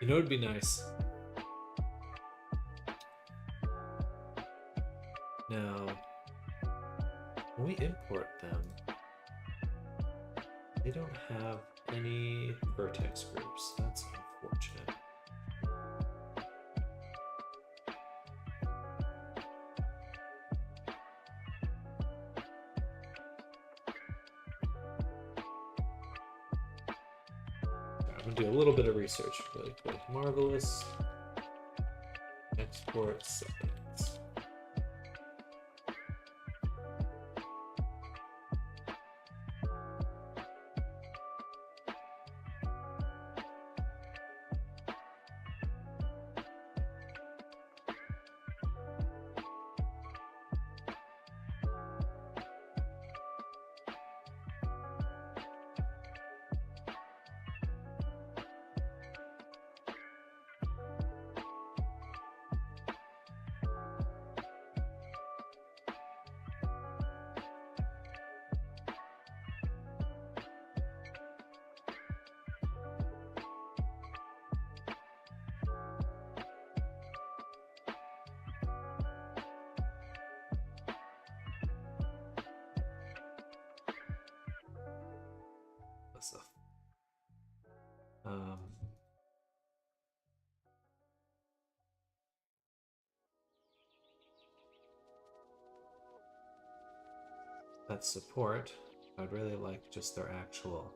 You know, it'd be nice. Now, when we import them, they don't have any vertex groups. That's unfortunate. I'm gonna do a little bit of research really quick. Marvelous. Export settings. Stuff. That support. I'd really like just their actual.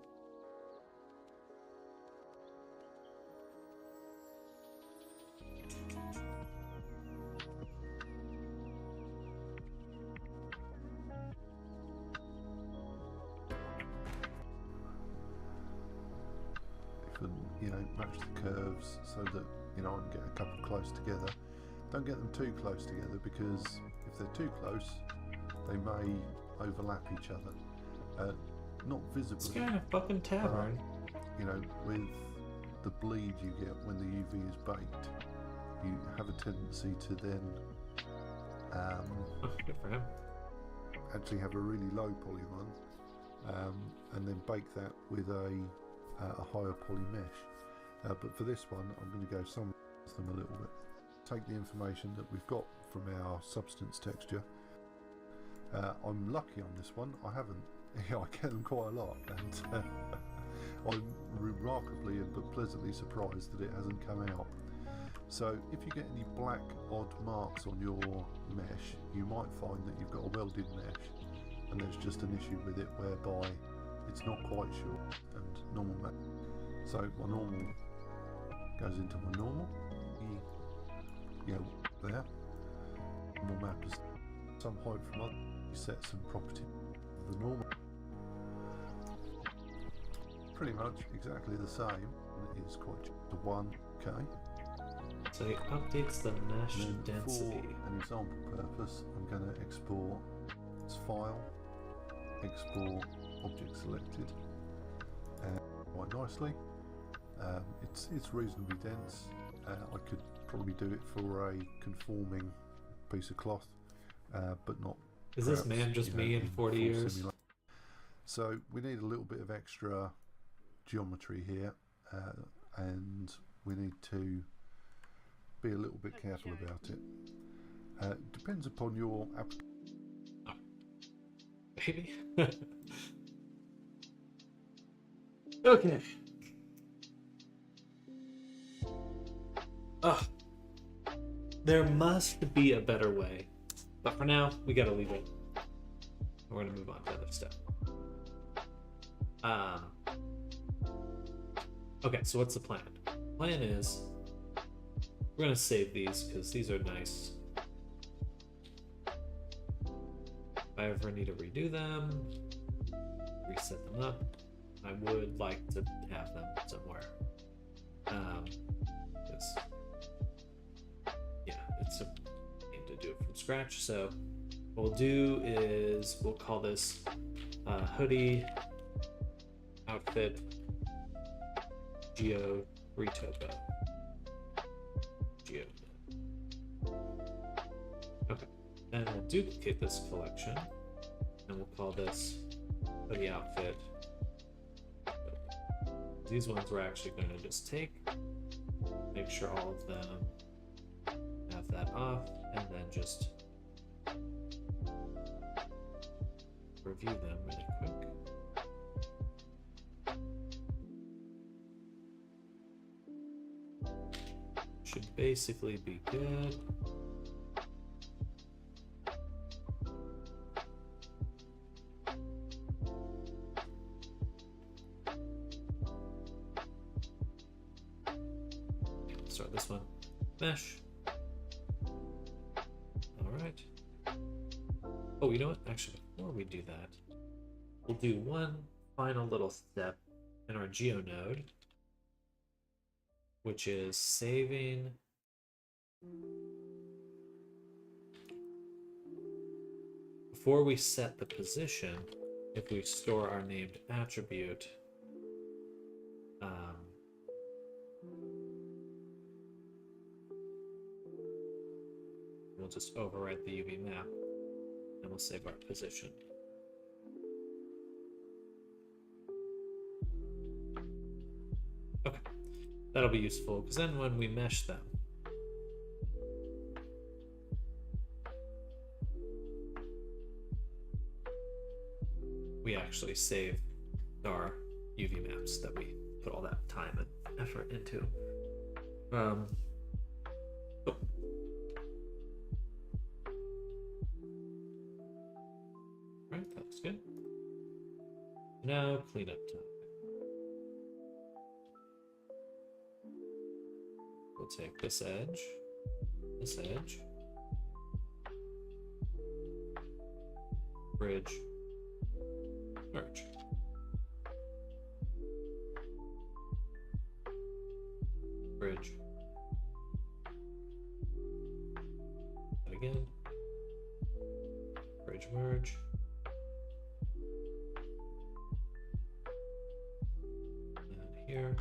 You know, match the curves so that, you know, I can get a couple close together. Don't get them too close together, because if they're too close, they may overlap each other. Not visibly. This kind of fucking tavern. You know, with the bleed you get when the UV is baked, you have a tendency to then Good for him. actually have a really low poly one, and then bake that with a higher poly mesh. But for this one, I'm going to go some of them a little bit. Take the information that we've got from our substance texture. I'm lucky on this one. I haven't. I get them quite a lot, and I'm remarkably but pleasantly surprised that it hasn't come out. So if you get any black odd marks on your mesh, you might find that you've got a welded mesh, and there's just an issue with it whereby it's not quite sure, and normal map. So my normal goes into my normal. Yeah, there. Normal map is some height from other. You set some property. The normal. Pretty much exactly the same. It is quite the 1K. So it updates the mesh And then density. for an example purpose, I'm going to export this file, export object selected, quite nicely. It's reasonably dense. I could probably do it for a conforming piece of cloth, but not. Is this perhaps, man just you know, me in 40 full years? simulation. So we need a little bit of extra geometry here, and we need to be a little bit careful about it. Depends upon your Maybe. Okay. Ugh. There must be a better way. But for now, we gotta leave it. We're gonna move on to other stuff. Okay, so what's the plan? Plan is we're gonna save these because these are nice. If I ever need to redo them, reset them up, I would like to have them somewhere. Because yeah, it's a need to do it from scratch. So what we'll do is we'll call this hoodie outfit Geo Retopo. Geo. Okay. And we'll duplicate this collection and we'll call this hoodie outfit. These ones we're actually going to just take, make sure all of them have that off, and then just review them really quick. should basically be good. Start this one. Mesh. Alright. Oh, you know what? Actually, before we do that, we'll do one final little step in our geo node, which is saving before we set the position. If we store our named attribute, we'll just overwrite the UV map and we'll save our position. Okay, that'll be useful because then when we mesh them, we actually save our UV maps that we put all that time and effort into. Oh. Right, that looks good. Now cleanup time. We'll take this edge, bridge, merge. Bridge. And again. Bridge merge. And here.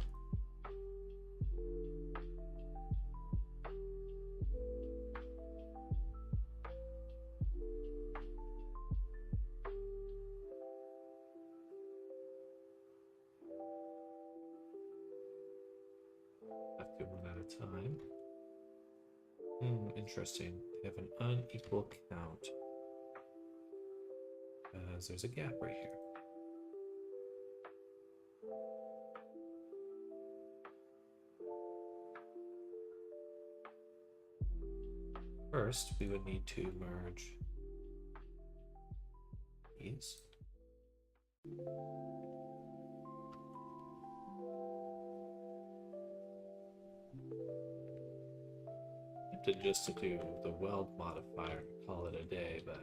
Have to one at a time. Interesting. They have an unequal count. Because there's a gap right here. First, we would need to merge these. Just to do the weld modifier and call it a day, but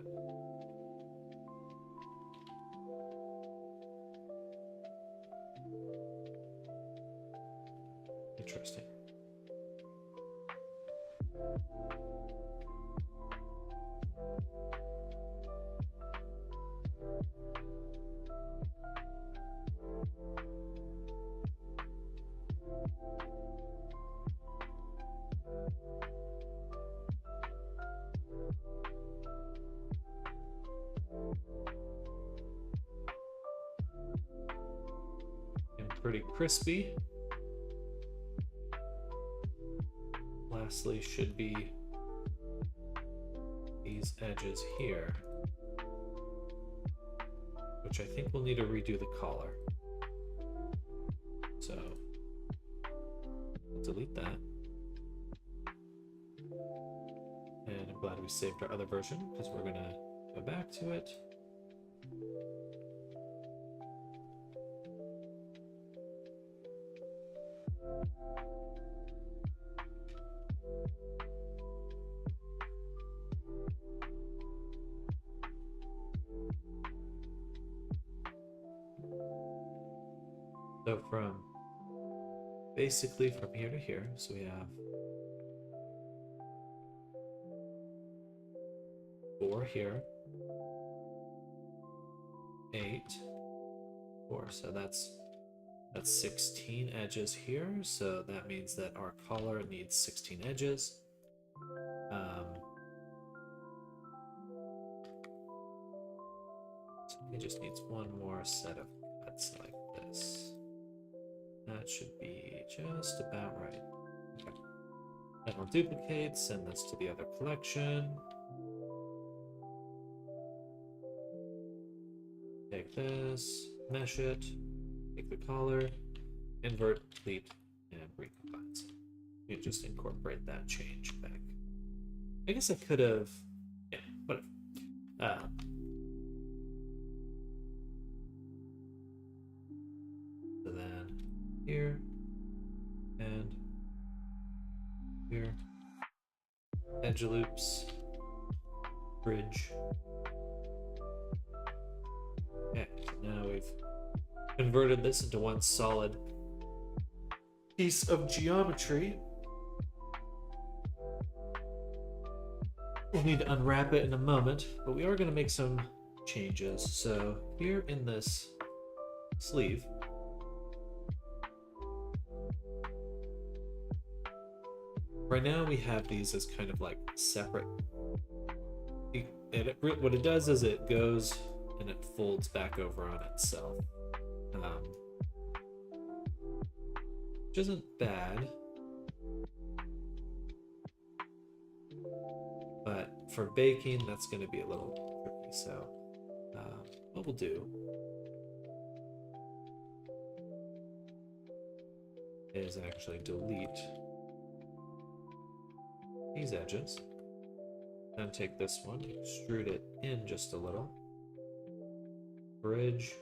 interesting. Pretty crispy. Lastly should be these edges here, which I think we'll need to redo the collar. So we'll delete that. And I'm glad we saved our other version because we're gonna go back to it. So basically from here to here, so we have 4 here, 8, 4. So that's 16 edges here. So that means that our collar needs 16 edges. So it just needs one more set of cuts like this. That should be just about right. Okay. Then we'll duplicate, send this to the other collection. Take this, mesh it, take the collar, invert, delete, and recompile it. You just incorporate that change back. I guess I could have. Yeah, whatever. So then here and here. Edge loops. Bridge. Okay, so now we've converted this into one solid piece of geometry. We'll need to unwrap it in a moment, but we are going to make some changes. So here in this sleeve, right now we have these as kind of like separate. What it does is it goes and it folds back over on itself, which isn't bad. But for baking, that's going to be a little tricky. So what we'll do is actually delete these edges. Then take this one, extrude it in just a little. Bridge.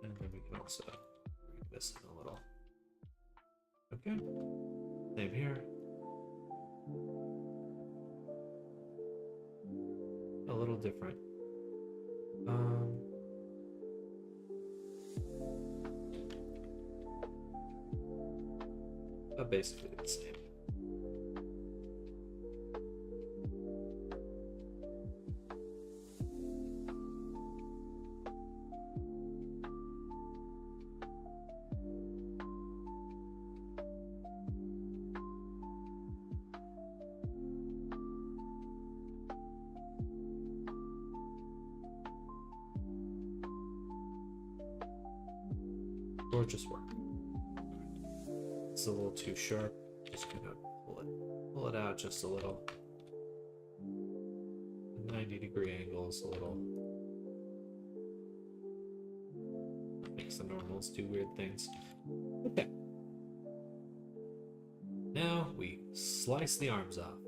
And then we can also bring this in a little. Okay. Same here. A little different. But basically the same. Gorgeous work. It's a little too sharp. Just gonna pull it out just a little. 90-degree angles, a little. Makes the normals do weird things. Okay. Now we slice the arms off.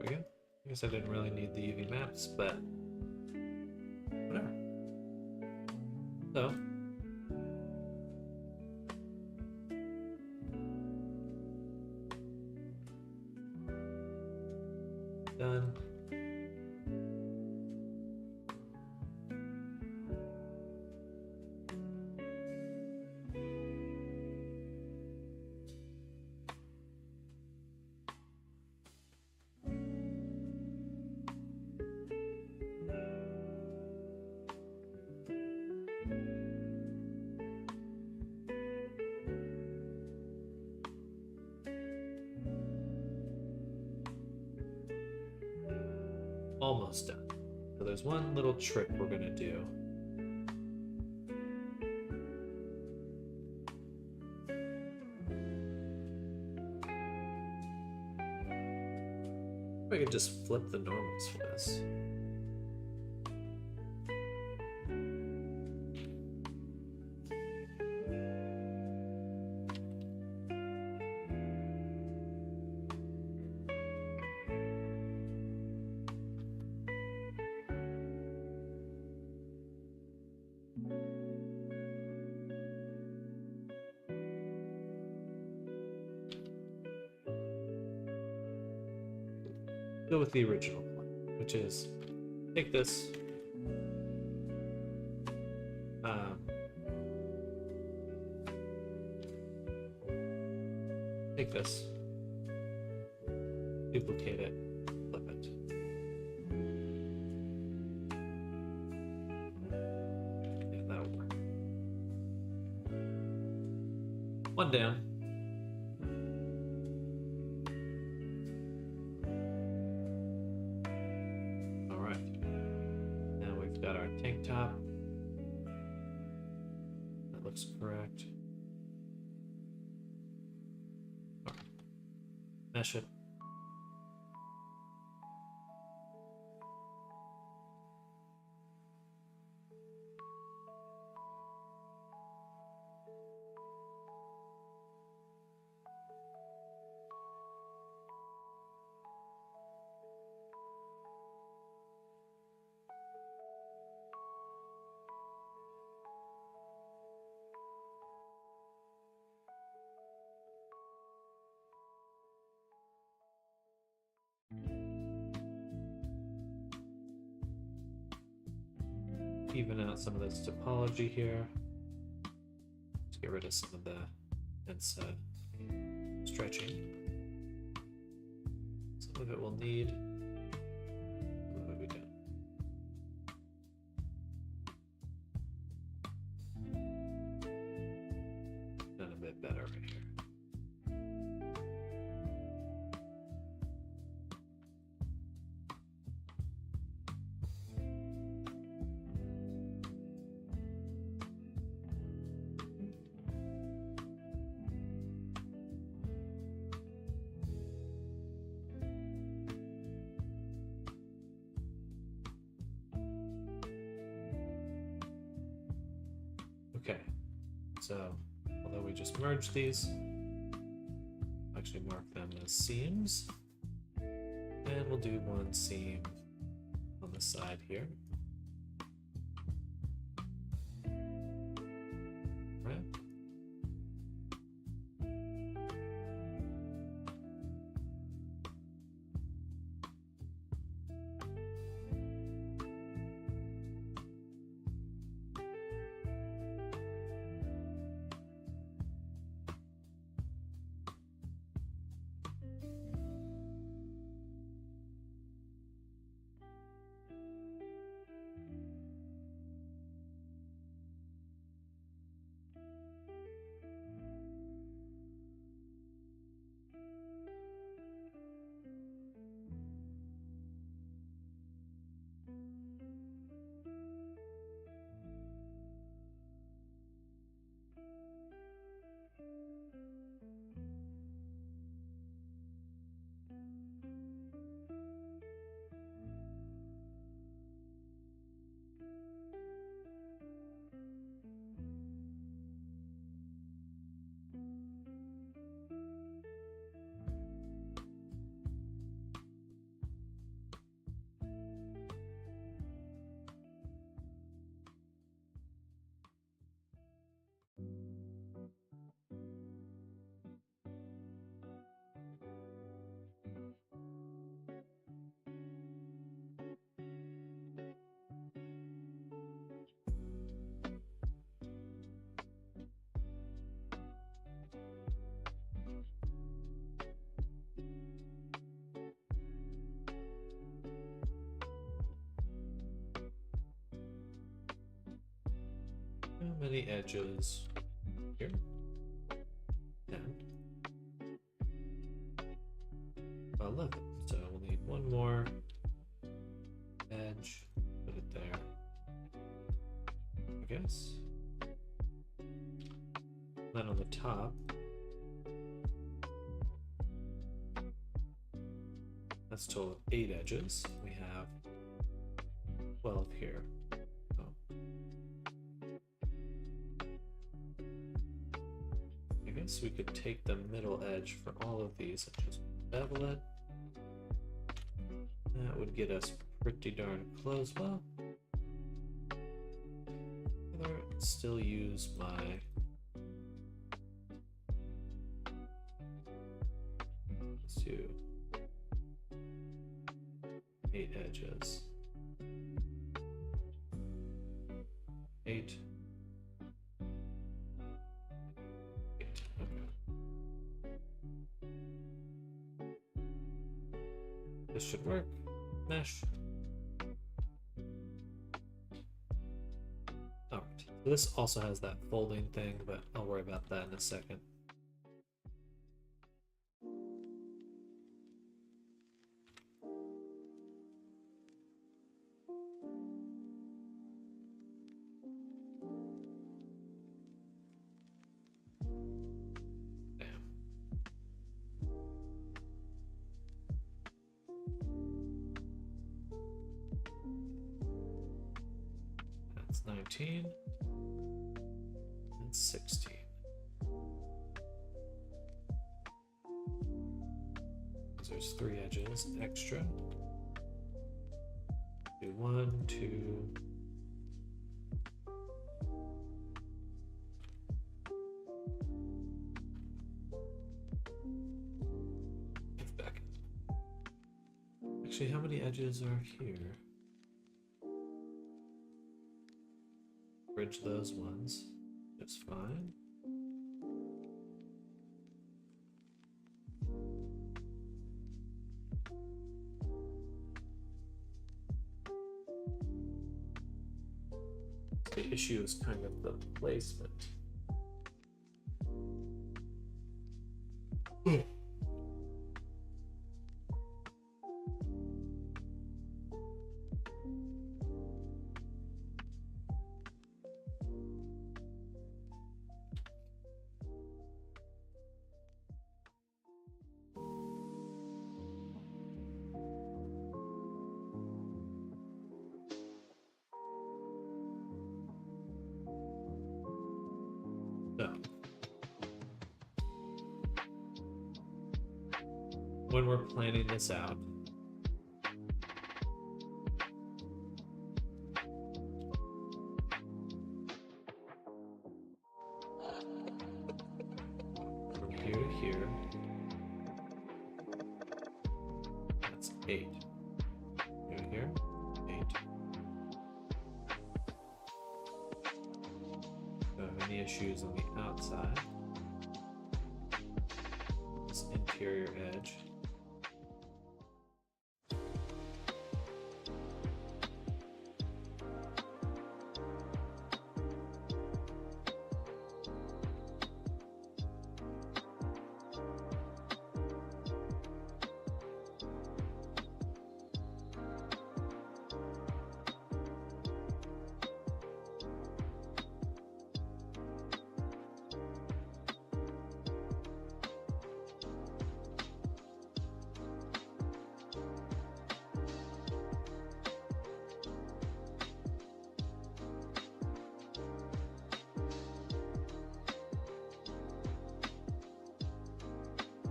There we go. I guess I didn't really need the UV maps, but whatever. So, done. Almost done. So there's one little trick we're gonna do. I could just flip the normals for this. go with the original plan, which is take this, take this, duplicate it, flip it. Yeah, that'll work. One down. All right. Now we've got our tank top. That looks correct. All right. Mesh it. Even out some of this topology here. Let's get rid of some of the dense stretching. Some of it we'll need. Some of it we don't. Done a bit better right here. Okay, so although we just merged these, actually mark them as seams, and we'll do one seam on the side here. Right. How many edges here? 10. 11. So we'll need one more edge. Put it there, I guess. Then on the top, that's a total of 8 edges. We have 12 here. So we could take the middle edge for all of these and just bevel it. That would get us pretty darn close. Well, I'd still use my let's do 8. 8. Okay. This should work. Mesh. Alright. So this also has that folding thing, but I'll worry about that in a second. Damn. That's 19 and 16. There's 3 edges extra. Do 1, 2. It's back. Actually, how many edges are here? Bridge those ones. Just fine. The issue is kind of the placement. So, when we're planning this out, from here to here, that's 8. Here to here, 8. Don't have any issues on the outside. This interior edge.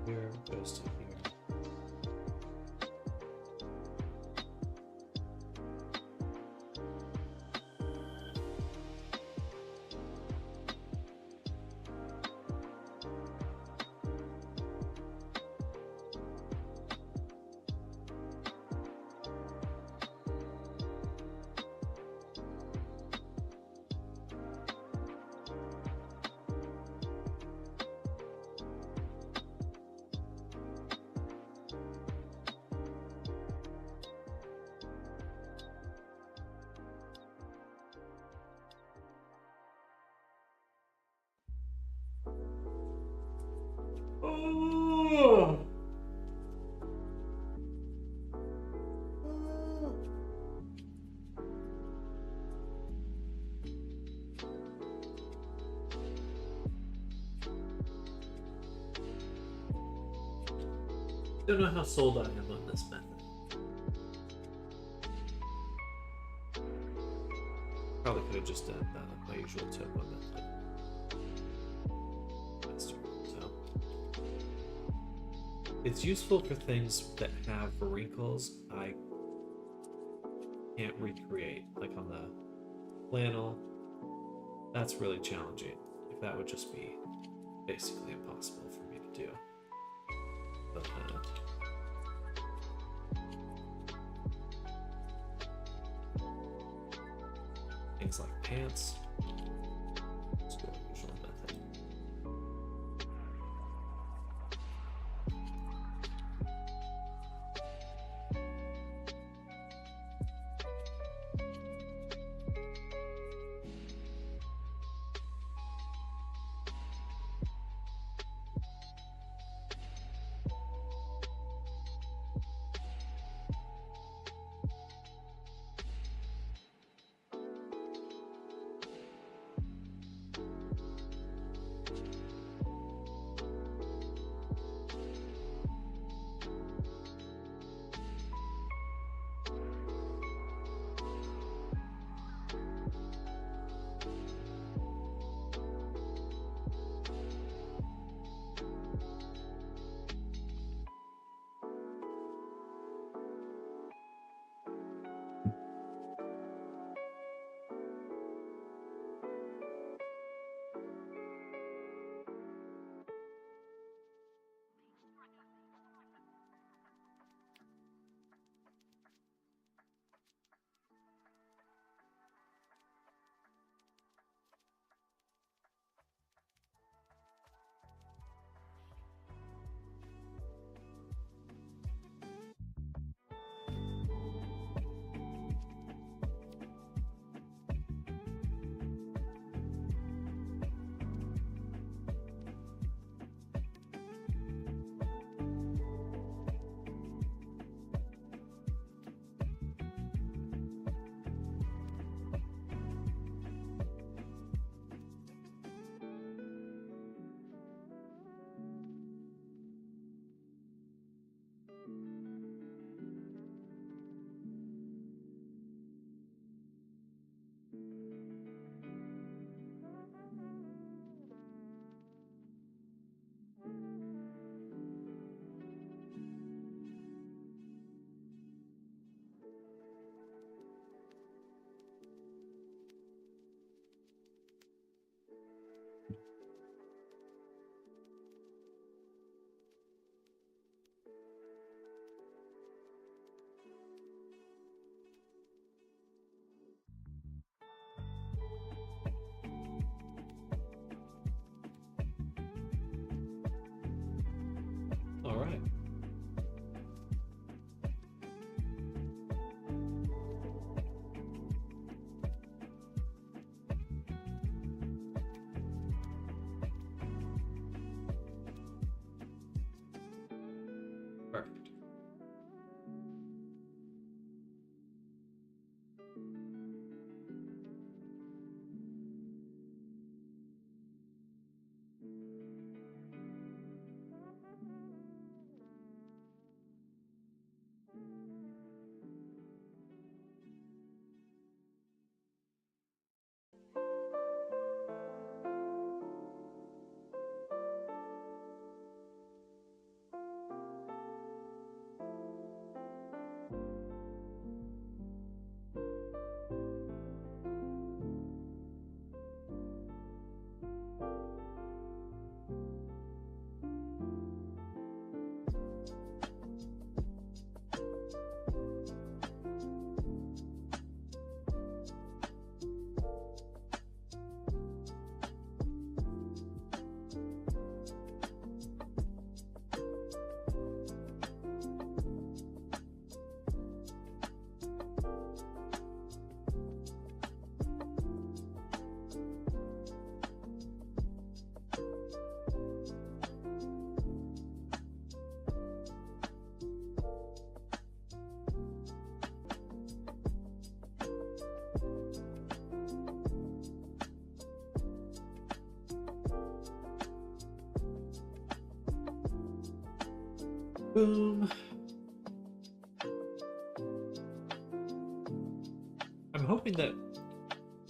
Here goes to here. Oh! Don't know how sold I am on this method. Probably could have just done my usual topo method. So, it's useful for things that have wrinkles I can't recreate, like on the flannel. That's really challenging. If that would just be basically impossible for me to do. But things like pants. Let's go usual method. All right. Perfect. Boom. I'm hoping that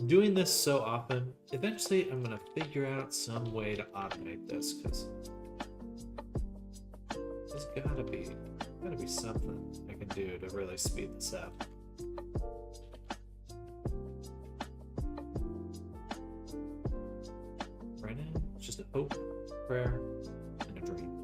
doing this so often, eventually I'm gonna figure out some way to automate this, because there's gotta be something I can do to really speed this up. Right now, it's just a hope, prayer, and a dream.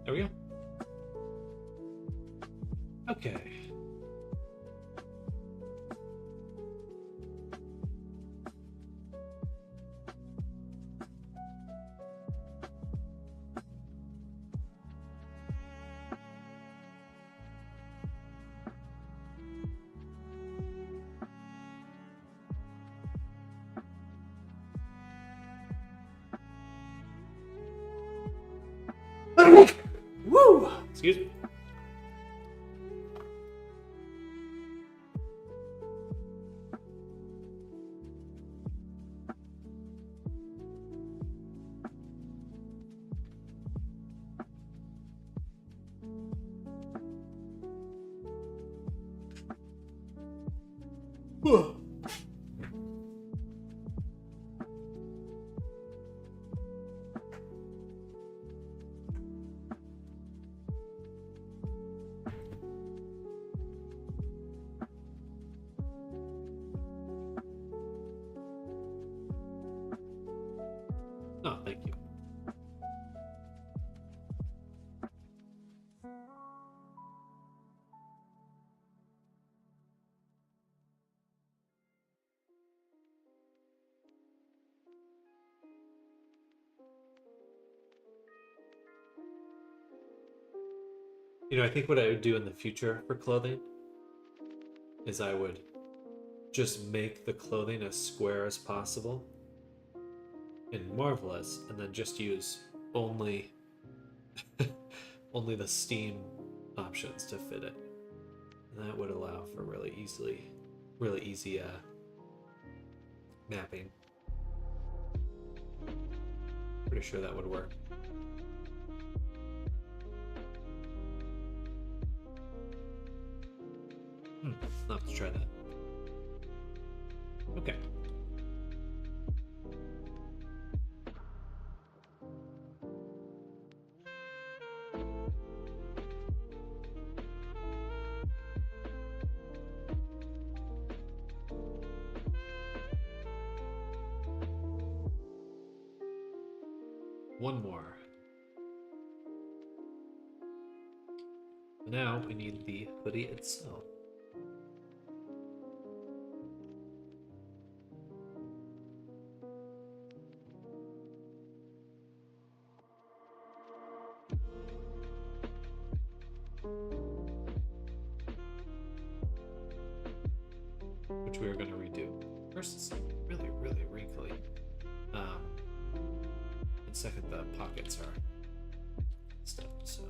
There we go. Okay. Woo! Excuse me. Whew. Oh, thank you. You know, I think what I would do in the future for clothing is I would just make the clothing as square as possible in Marvelous, and then just use only only the Steam options to fit it. And that would allow for really easy mapping. Pretty sure that would work. I'll have to try that. Okay. One more. Now we need the hoodie itself. Which we are going to redo. First, it's really, really wrinkly. And second, the pockets are stuff, so.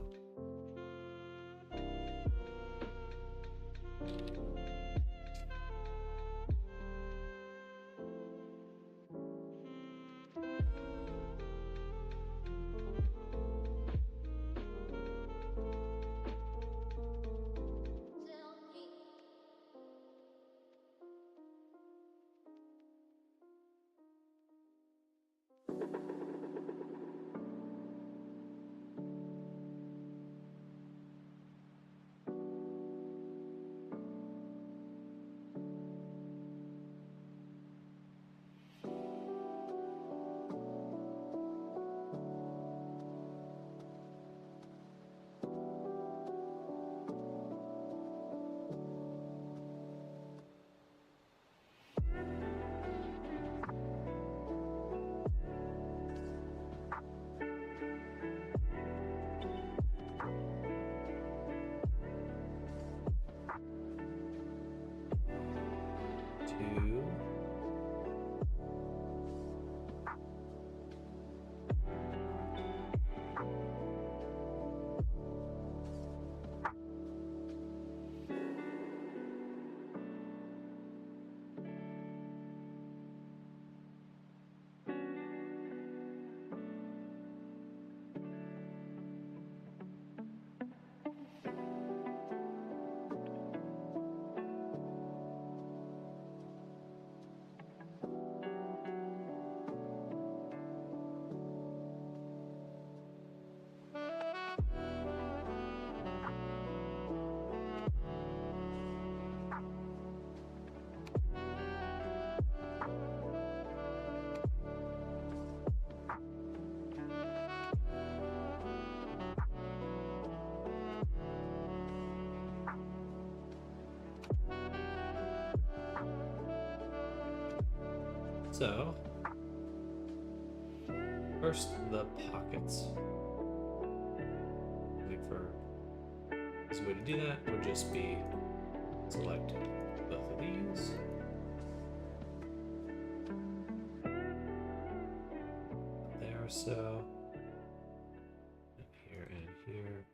So, first the pockets. I think for easy way to do that would just be select both of these. There, so. And here and here.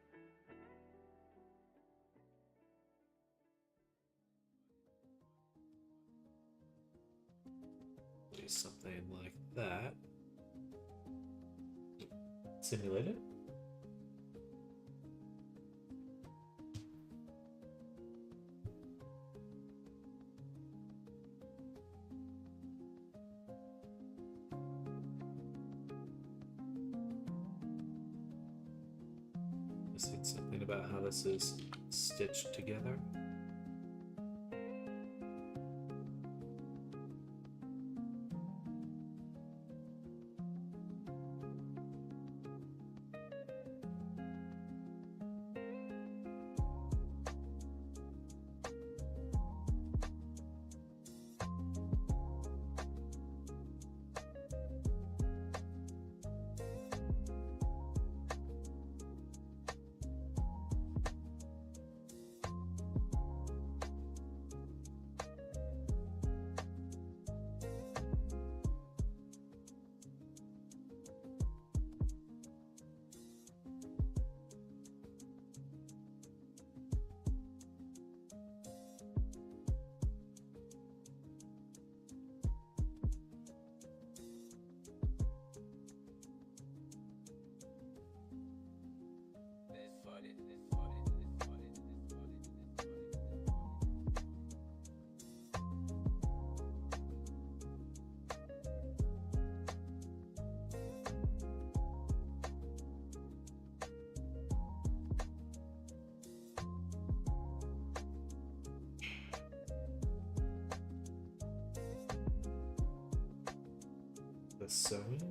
Something like that. Simulate it. I said something about how this is stitched together. The sewing.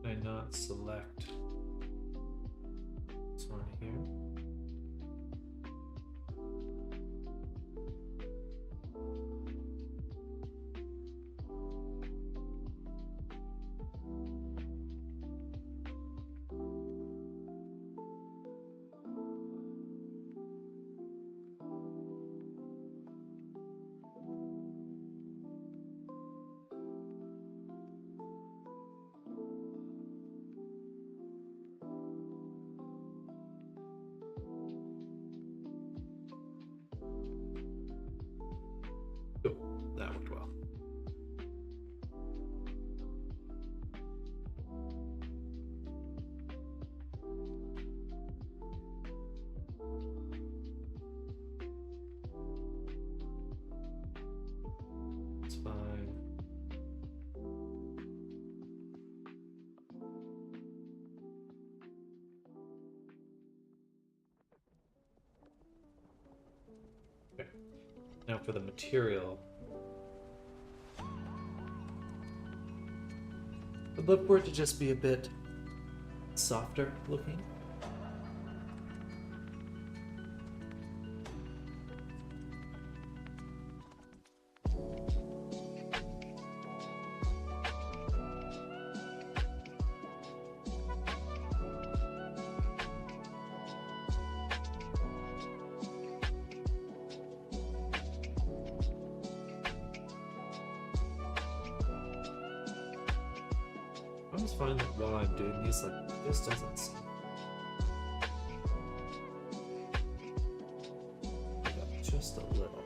I not select this one here? Cool, that worked well. It's fine. Okay. Now for the material, I'd love for it to just be a bit softer looking. I always find that while I'm doing these, like, this doesn't seem like just a little.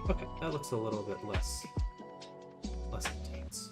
Okay, that looks a little bit less intense.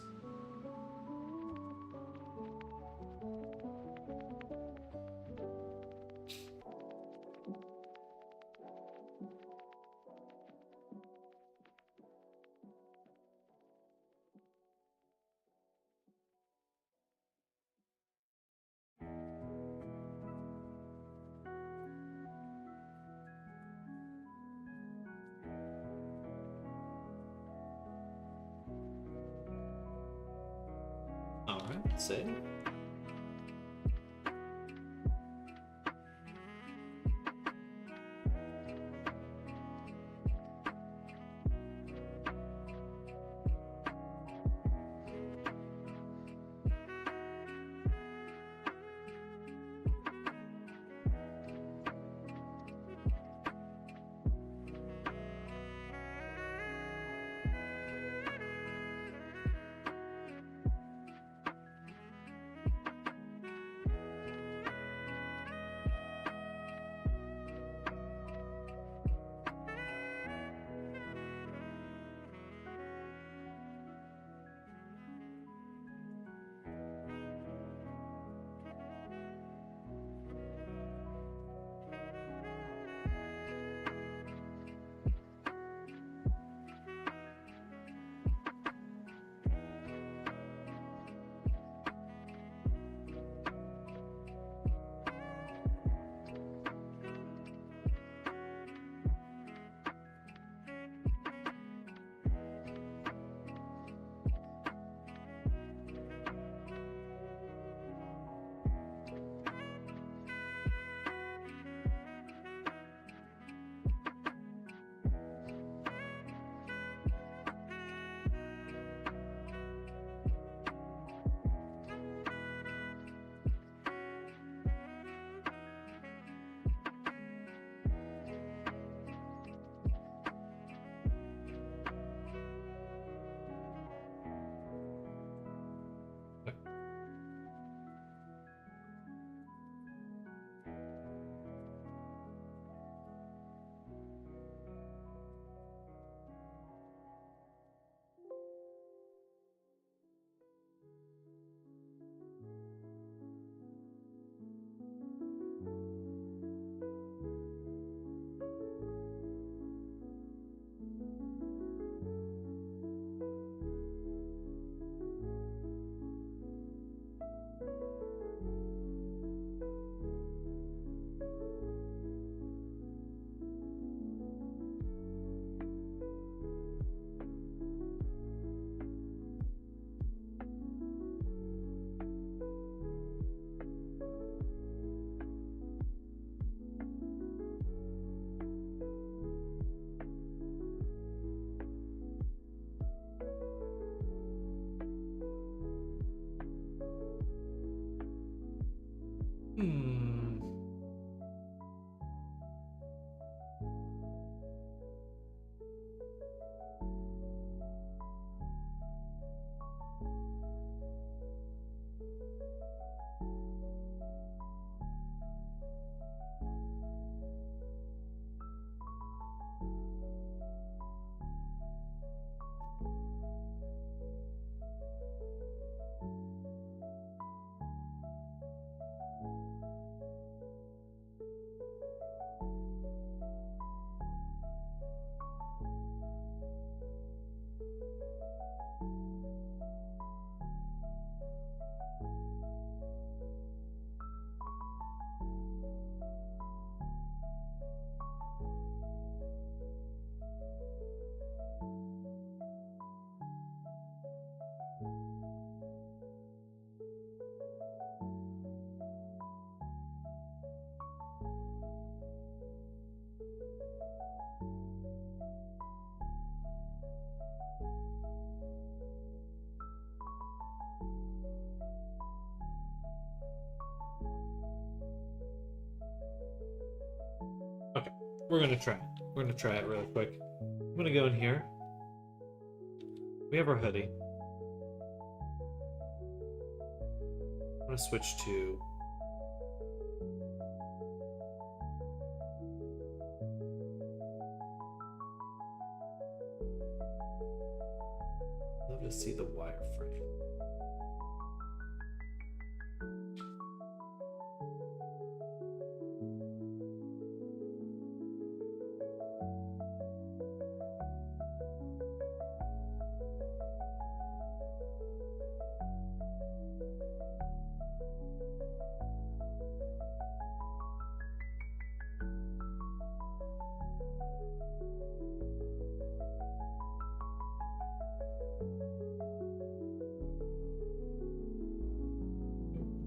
Alright, save. Hmm. Okay, we're gonna try it. We're gonna try it really quick. I'm gonna go in here. We have our hoodie. I'm gonna switch to love to see the wireframe.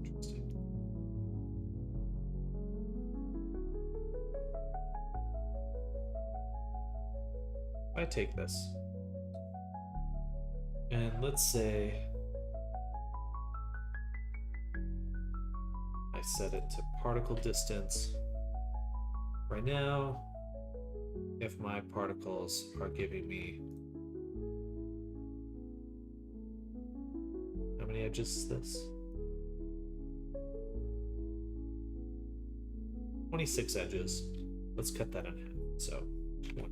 Interesting. If I take this, and let's say I set it to particle distance. Right now, if my particles are giving me, how many edges is this? 26 edges. Let's cut that in half. So 20.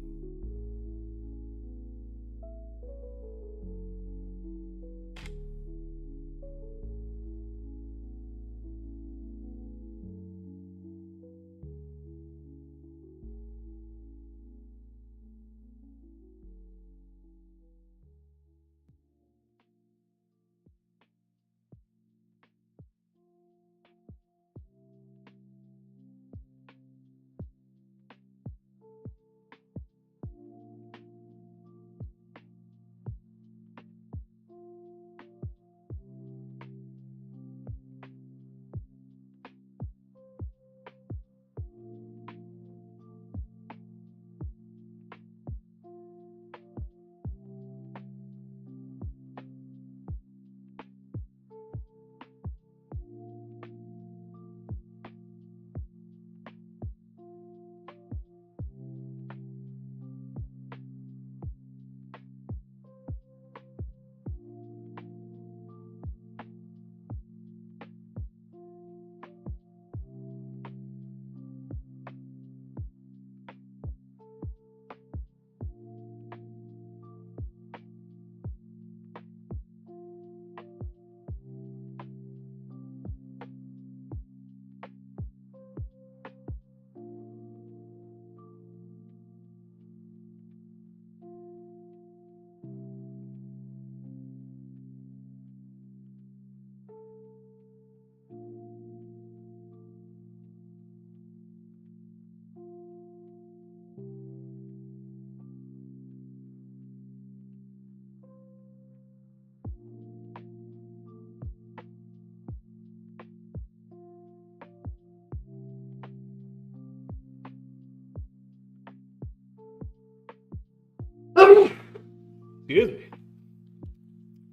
Excuse me.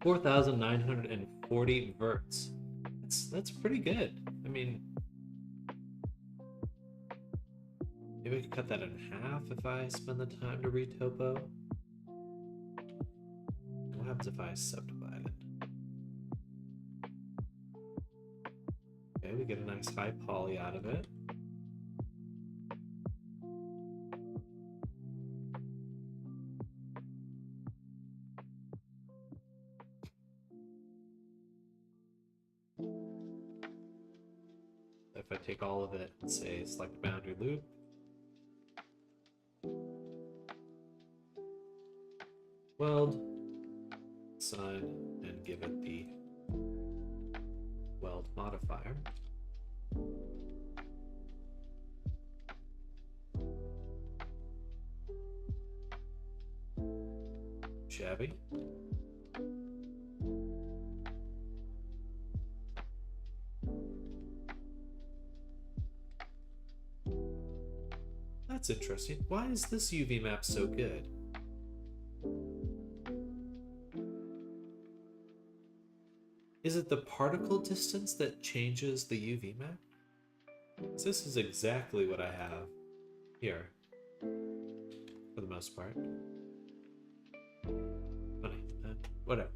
4,940 verts. That's pretty good. I mean, Maybe I could cut that in half if I spend the time to retopo. What happens if I subdivide it? Okay, we get a nice high poly out of it. If I take all of it and say select boundary loop, weld, assign, and give it the weld modifier. Shabby. That's interesting. Why is this UV map so good? Is it the particle distance that changes the UV map? 'Cause this is exactly what I have here, for the most part. Funny, whatever.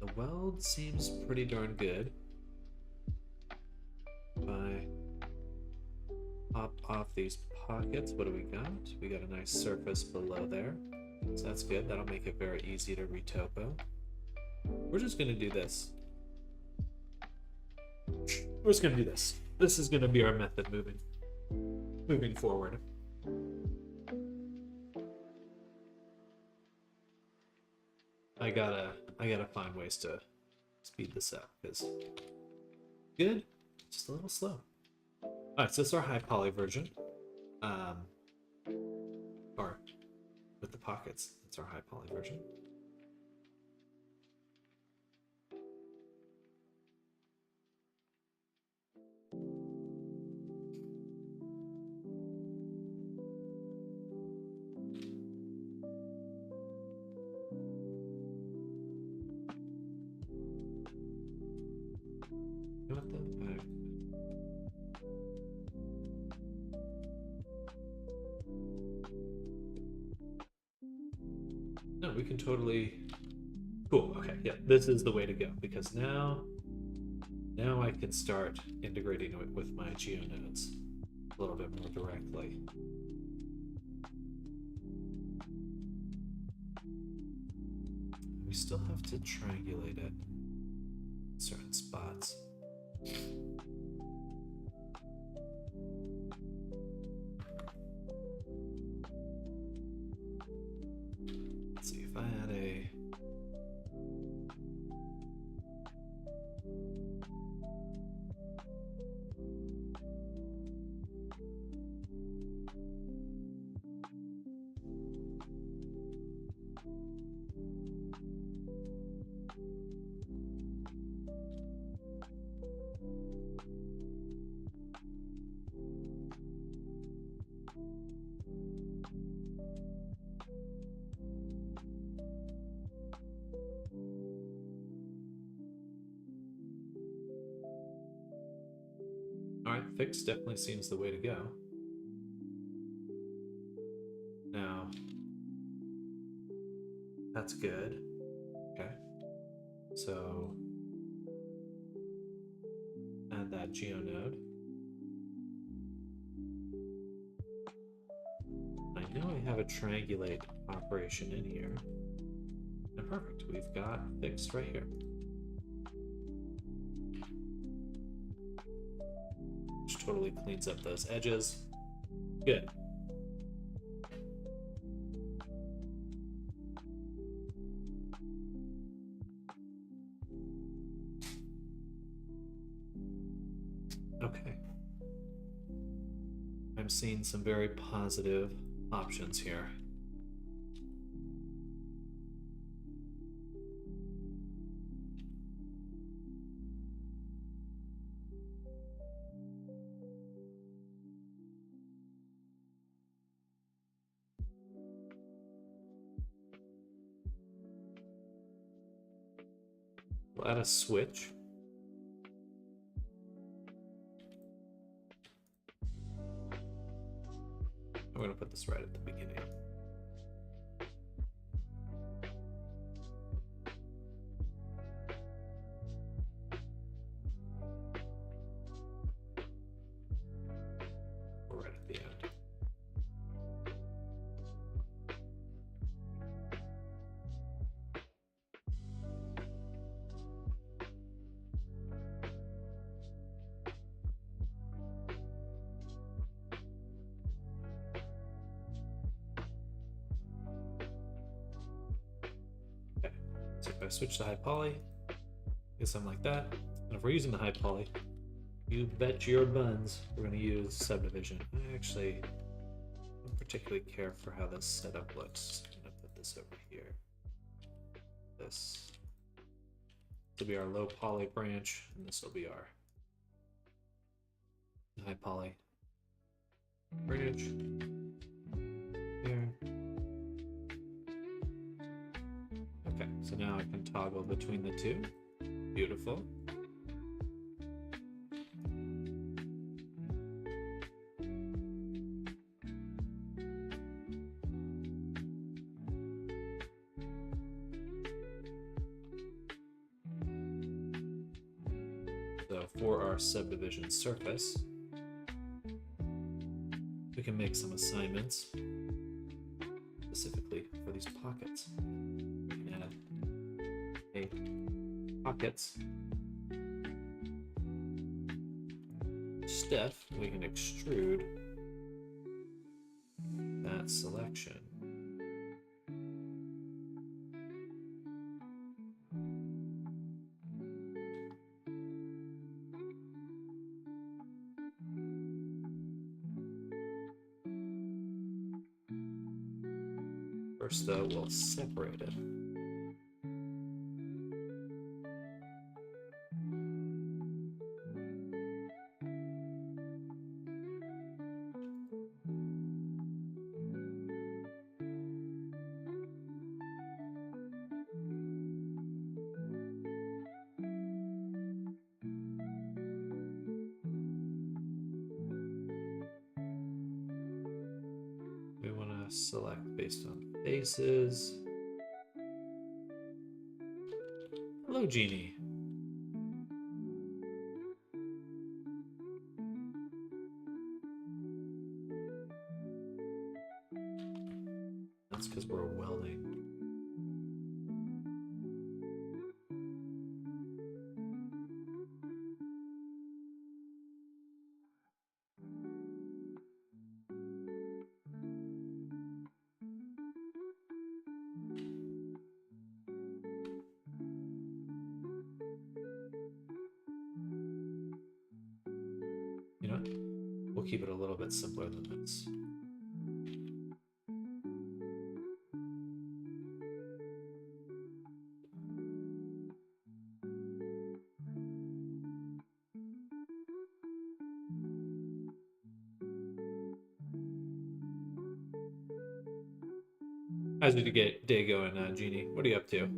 The weld seems pretty darn good. If I pop off these pockets, what do we got? We got a nice surface below there. So that's good. That'll make it very easy to retopo. We're just going to do this. We're just going to do this. This is going to be our method moving forward. I gotta find ways to speed this up because good, just a little slow. All right, so this is our high poly version, or with the pockets. It's our high poly version. You know what though? No, we can totally. Cool. Okay. Yeah, this is the way to go because now I can start integrating it with my GeoNodes a little bit more directly. We still have to triangulate it in certain spots. Let's see if I had a Alright, fix definitely seems the way to go. Now, that's good. Okay. So, add that GeoNode. I know I have a triangulate operation in here. And perfect, we've got fixed right here. Which totally cleans up those edges. Good. Okay. I'm seeing some very positive options here. We'll add a switch. I'm going to put this right at the beginning. Or right at the end. Okay, so if I switch to high poly, get something like that. And if we're using the high poly, you bet your buns we're going to use subdivision. I actually don't particularly care for how this setup looks. I'm going to put this over here. This will be our low poly branch, and this will be our high poly branch. Here. Okay, so now I can toggle between the two. Beautiful. So for our subdivision surface, we can make some assignments specifically for these pockets. We can add a pockets step. We can extrude that selection. First, though, we'll separate it. We want to select based on faces. Hello, Genie. That's because we're welding. You know, we'll keep it a little bit simpler than this. How's your day going, Jeannie? What are you up to?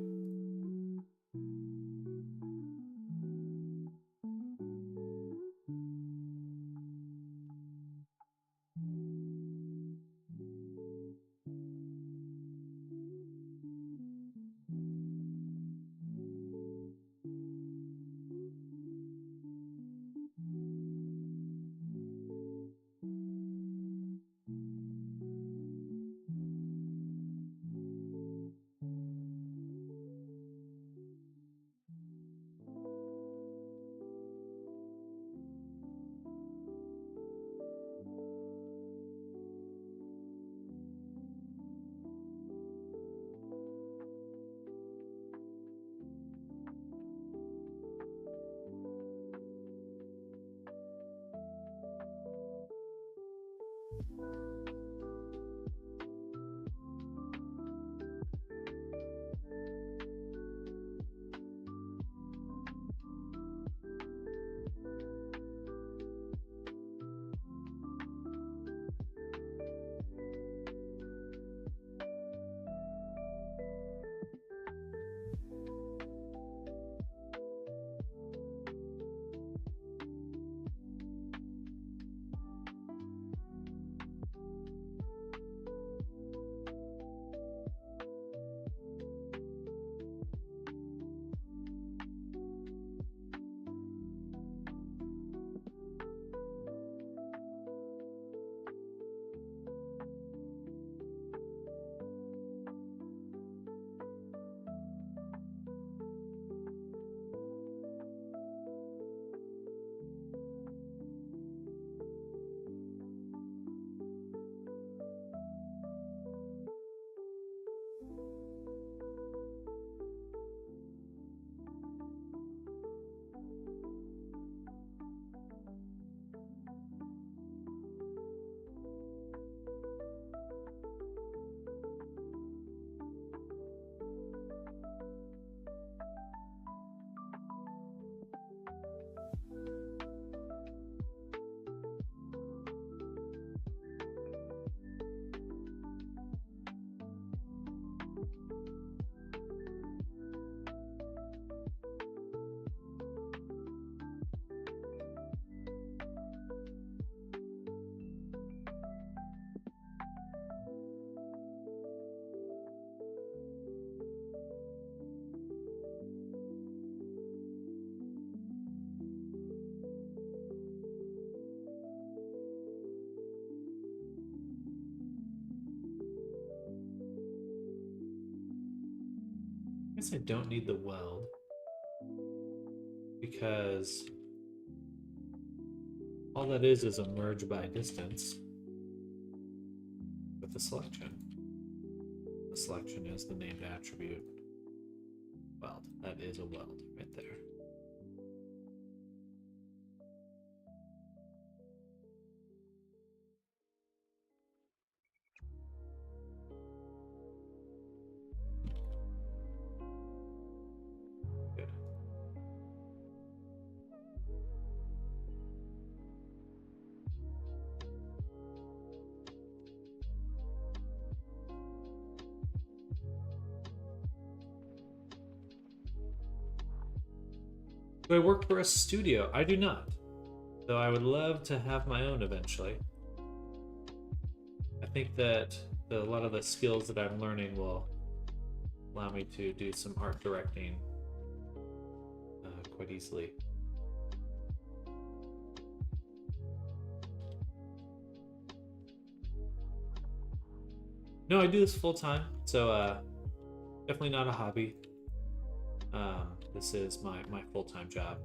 guess I don't need the weld because all that is a merge by distance with the selection. The selection is the named attribute weld. That is a weld right there. Good. Do I work for a studio? I do not. Though I would love to have my own eventually. I think that a lot of the skills that I'm learning will allow me to do some art directing quite easily. No, I do this full time, so definitely not a hobby. This is my full-time job.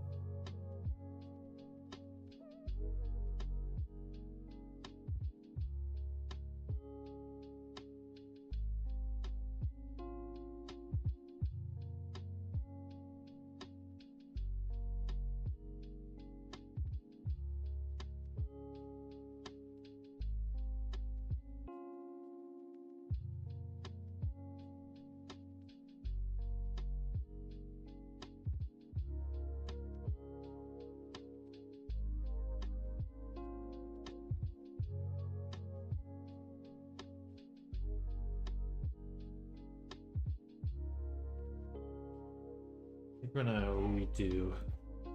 We're gonna redo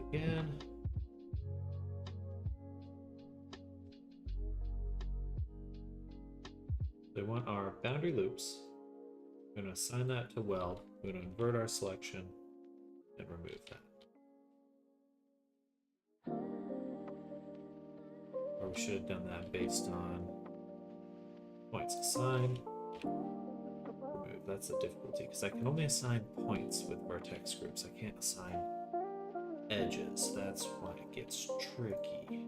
again. We want our boundary loops. We're gonna assign that to weld. We're gonna invert our selection and remove that. Or we should have done that based on points assigned. Remove. That's the difficulty because I can only assign points with vertex groups. I can't assign edges. That's why it gets tricky.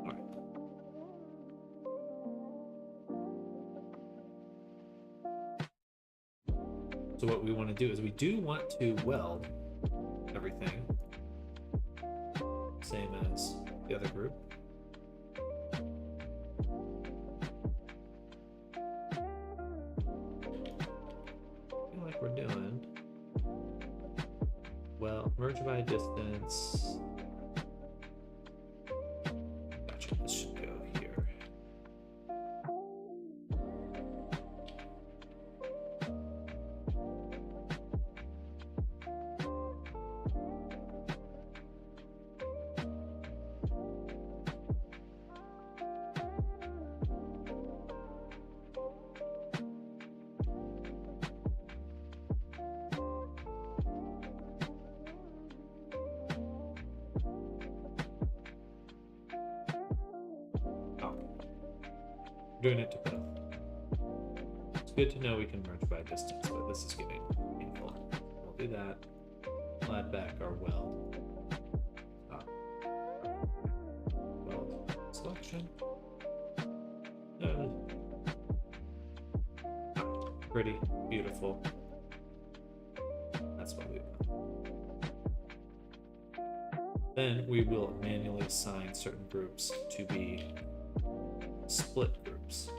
Alright. So what we want to do is we do want to weld everything. Same as the other group. We're doing well. Merge by distance. Gotcha. This should go here. Doing it to both. It's good to know we can merge by distance, but this is getting painful. We'll do that. We'll add back our weld. Weld selection. Pretty beautiful. That's what we want. Then we will manually assign certain groups to be split groups.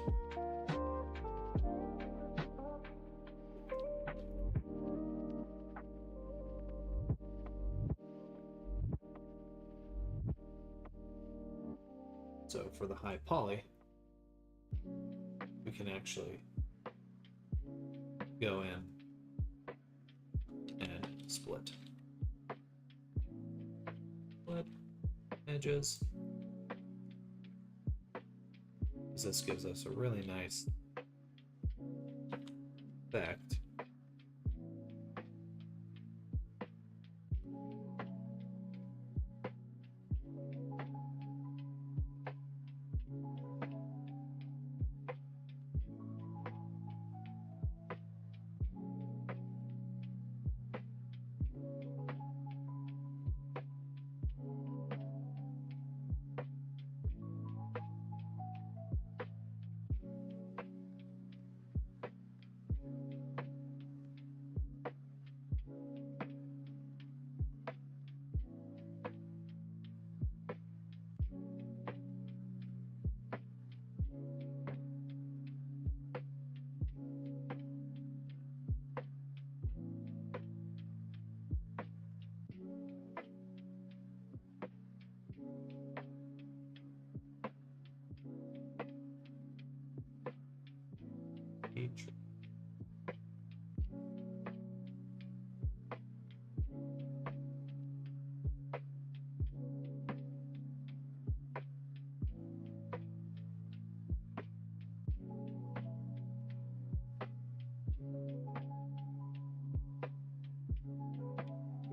So for the high poly, we can actually go in and split. Split edges. This gives us a really nice effect.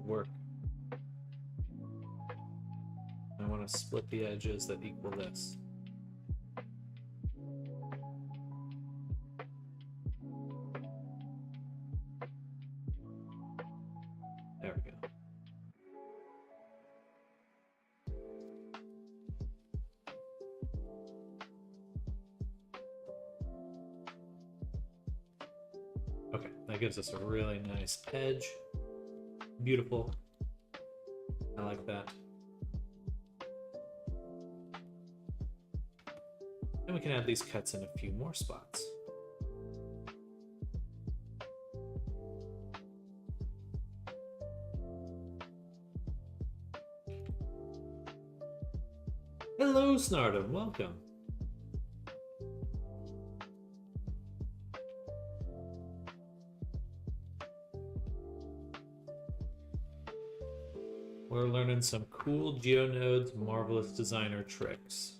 work. I want to split the edges that equal this. There we go. Okay, that gives us a really nice edge. Beautiful. I like that. And we can add these cuts in a few more spots. Hello, Snardom, welcome. We're learning some cool GeoNodes Marvelous Designer tricks.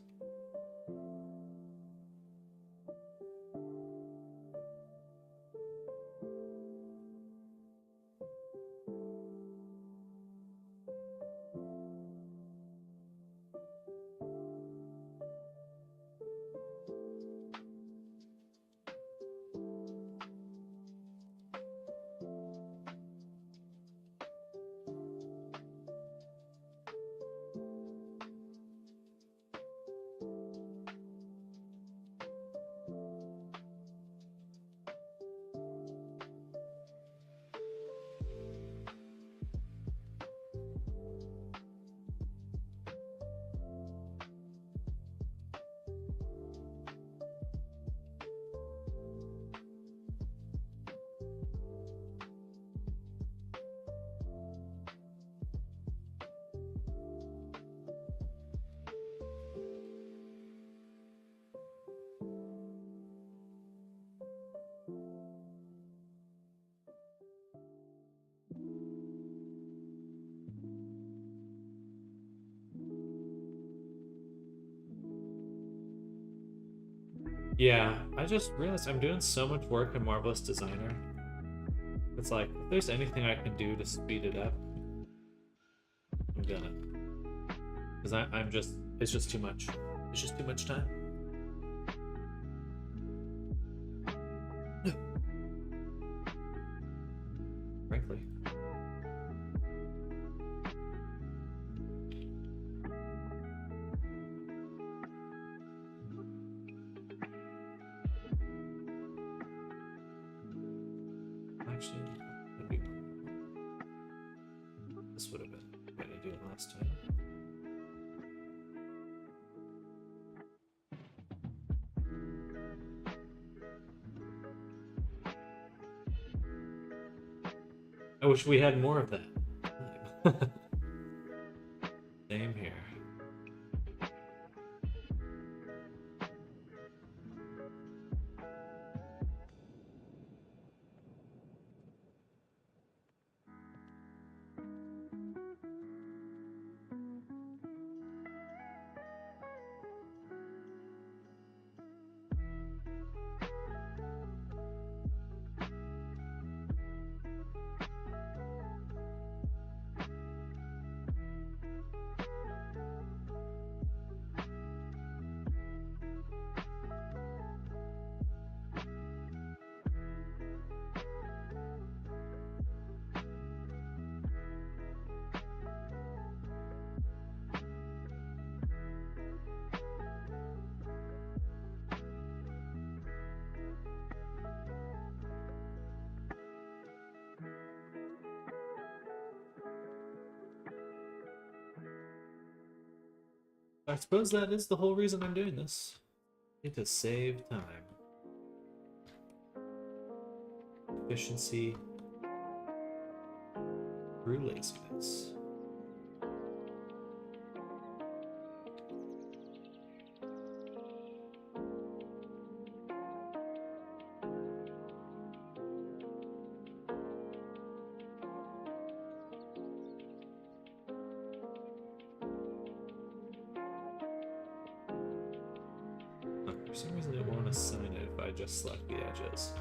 Yeah, I just realized I'm doing so much work in Marvelous Designer. It's like, if there's anything I can do to speed it up, I'm gonna. Because it's just too much. It's just too much time. Frankly. Actually, maybe this would have been the way to do it last time. I wish we had more of that. Same here. I suppose that is the whole reason I'm doing this. I need to save time. Efficiency through laziness. For some reason it won't assign it if I just select the edges.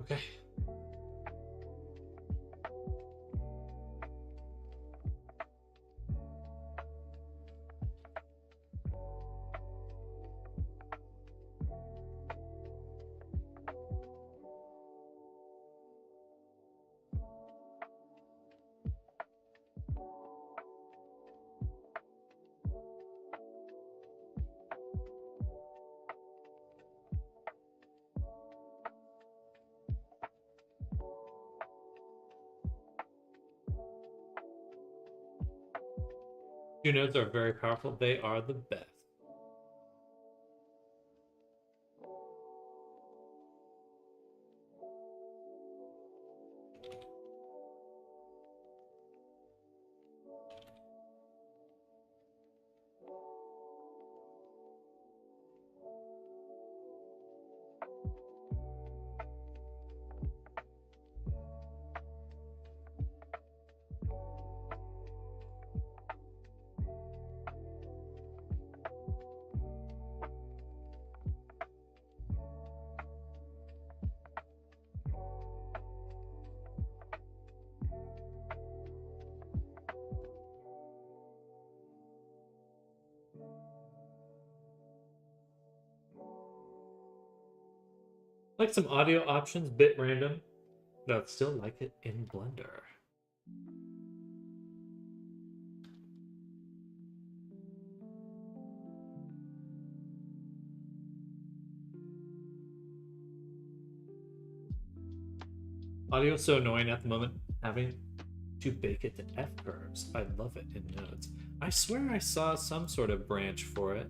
Okay. Nodes are very powerful. They are the best. Like some audio options, bit random, but I'd still like it in Blender. Audio is so annoying at the moment, having to bake it to F curves. I love it in Nodes. I swear I saw some sort of branch for it.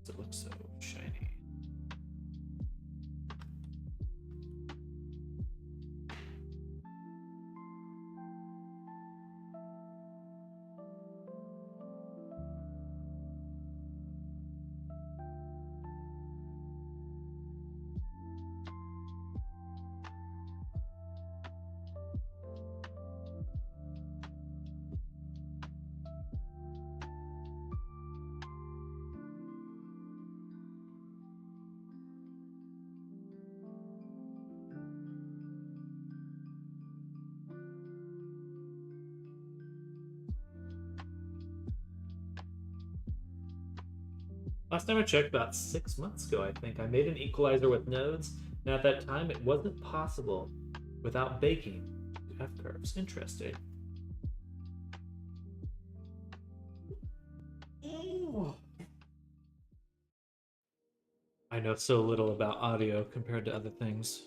It looks so shiny. Last time I checked, about 6 months ago, I think, I made an equalizer with nodes, and at that time it wasn't possible without baking F curves. Interesting. I know so little about audio compared to other things.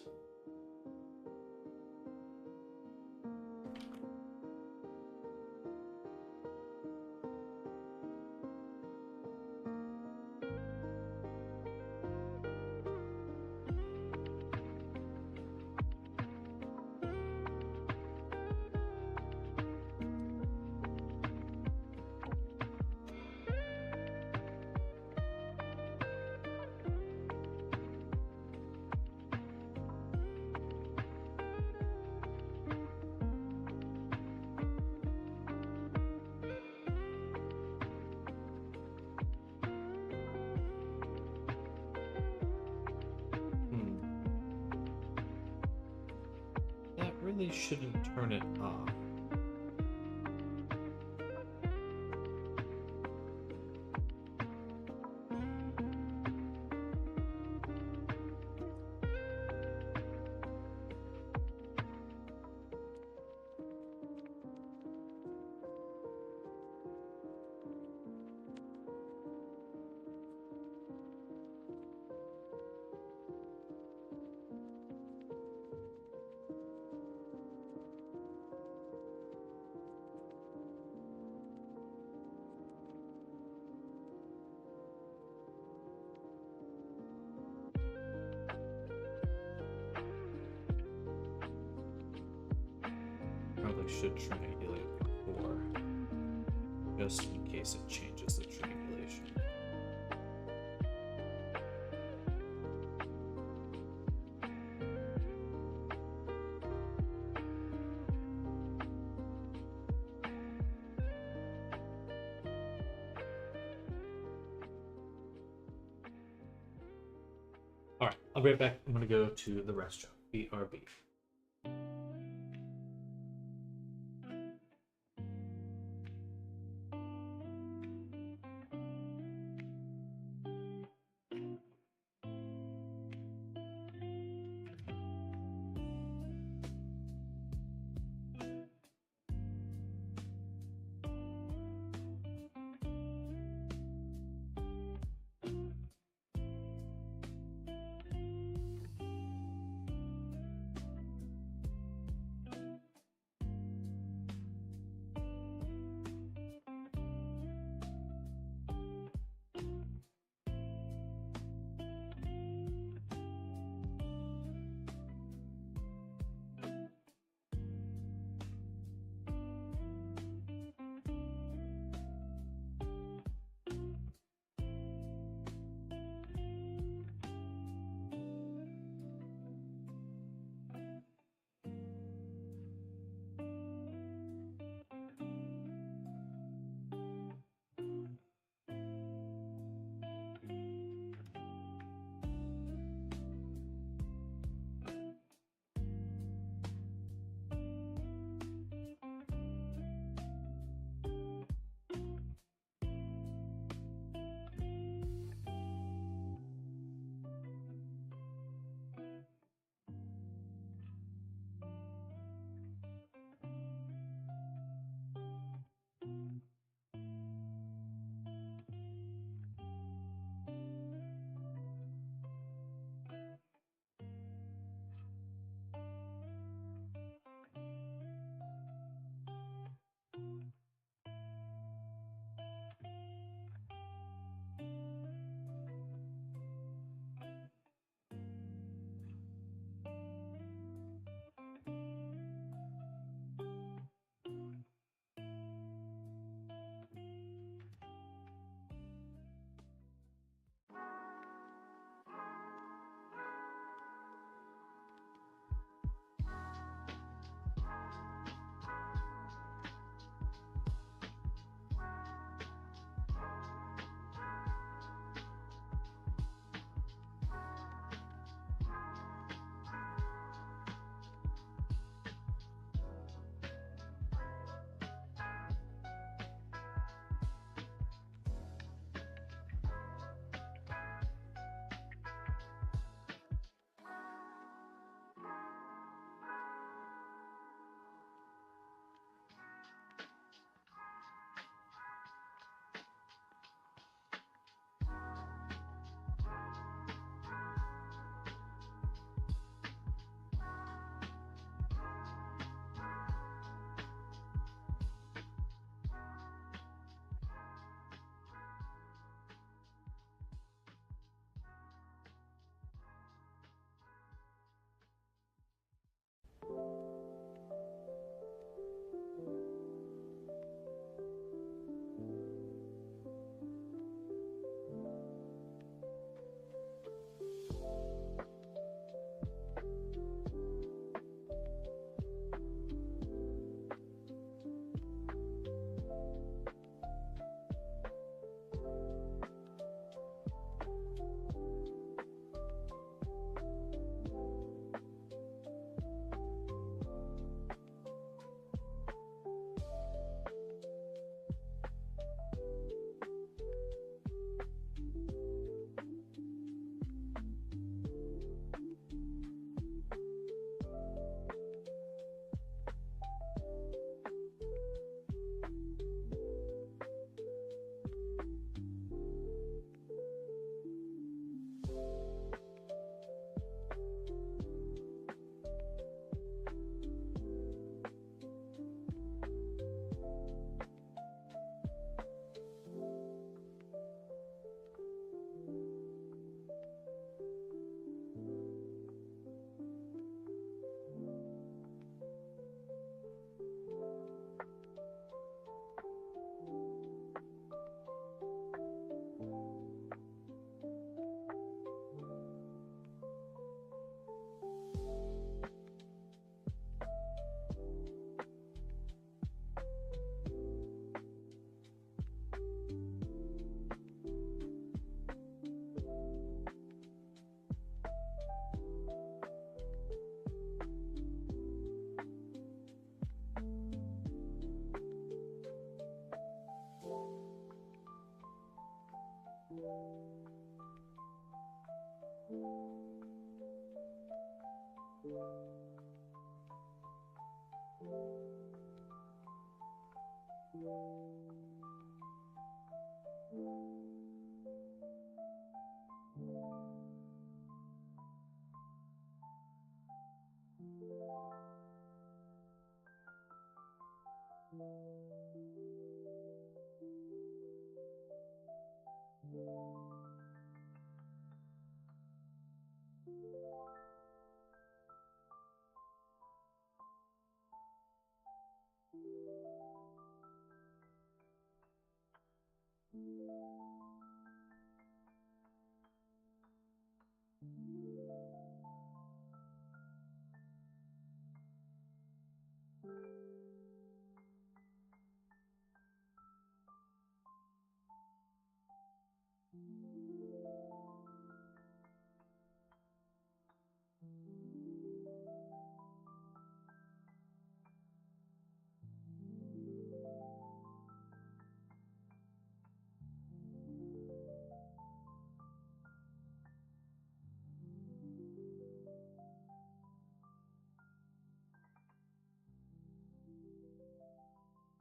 That really shouldn't turn it off. we should triangulate before, just in case it changes the triangulation. All right, I'll be right back. I'm gonna go to the restaurant. BRB.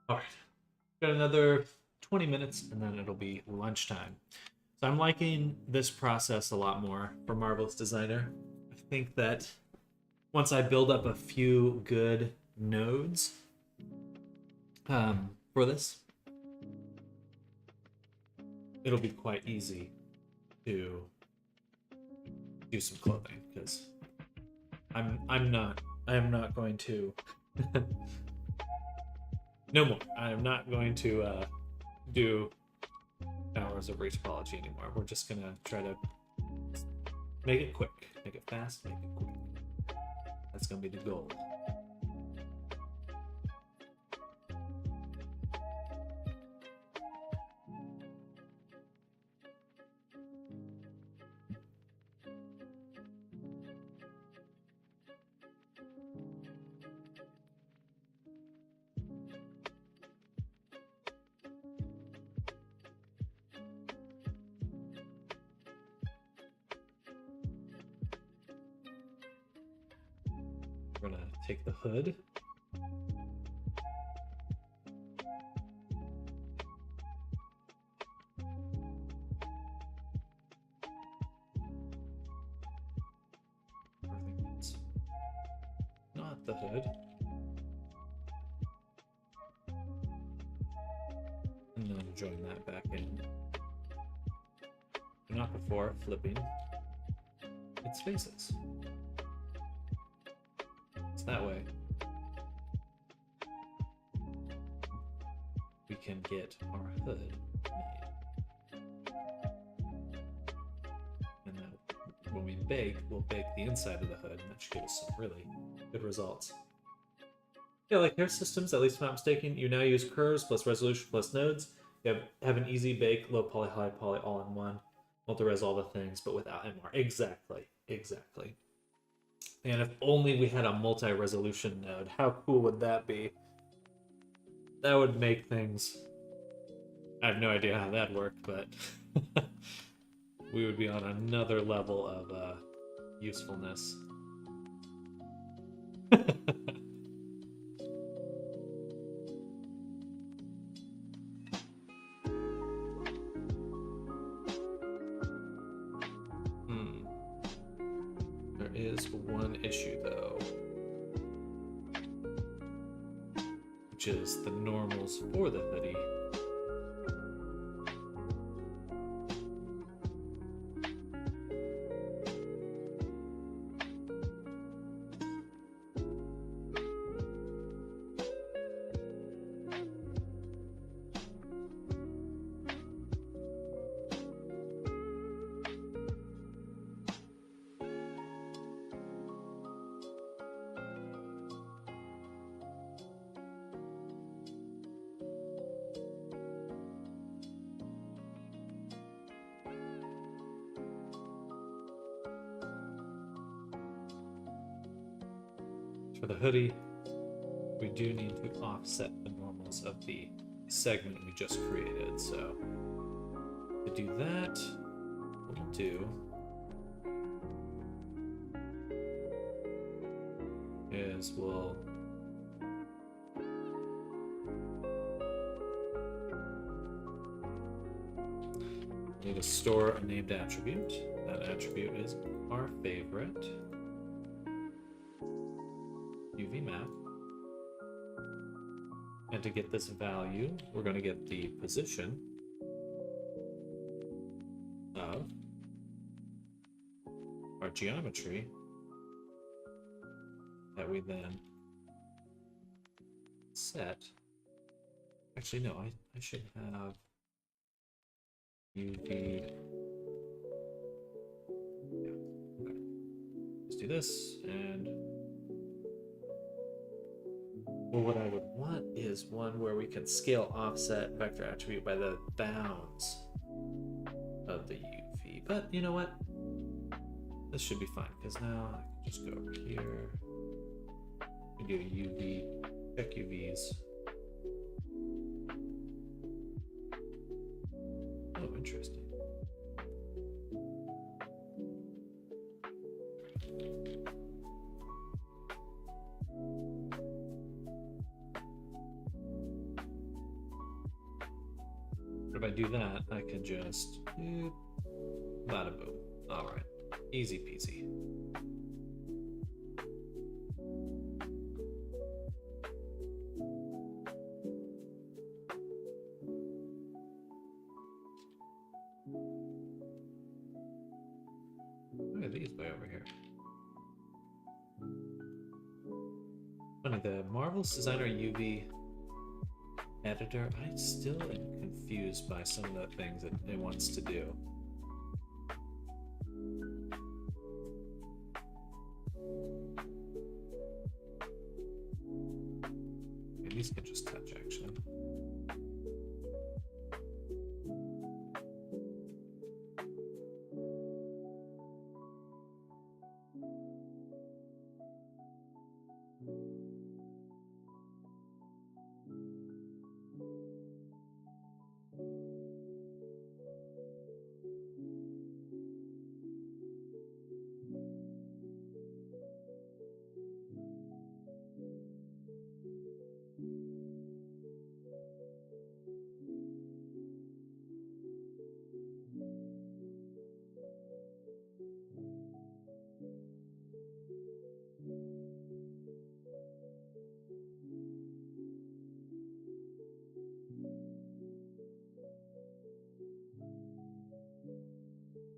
All right, got another 20 minutes and then it'll be lunchtime. So I'm liking this process a lot more for Marvelous Designer. I think that once I build up a few good nodes for this, it'll be quite easy to do some clothing because I am not going to no more. I am not going to do hours of retopology anymore. We're just gonna try to make it quick, make it fast, make it quick. That's gonna be the goal. We're gonna take the hood. I think it's not the hood. And then join that back in. Not before flipping its faces. That way we can get our hood made. And then when we bake, we'll bake the inside of the hood, and that should give us some really good results. Yeah, like hair systems, at least if I'm not mistaken, you now use curves plus resolution plus nodes. You have an easy bake, low poly, high poly, all in one. Multi-res all the things, but without MR. Exactly. And if only we had a multi-resolution node, how cool would that be? That would make things... I have no idea how that worked, but we would be on another level of usefulness. There is one issue, though, which is the normals for the hoodie. For the hoodie, we do need to offset the normals of the segment we just created. So to do that, what we'll do is we'll need to store a named attribute. That attribute is our favorite UV map. And to get this value, we're going to get the position of our geometry that we then set. Actually, no, I should have UV. Yeah, okay. Let's do this, and well, what I would want is one where we can scale offset vector attribute by the bounds of the UV. But you know what? This should be fine, because now I can just go over here and do a UV, check UVs. Oh, interesting. But if I do that, I can just bada boom. All right, easy peasy. Look at these way over here. Funny, the Marvelous Designer UV editor, I still am confused by some of the things that it wants to do. Okay, these can just touch actually.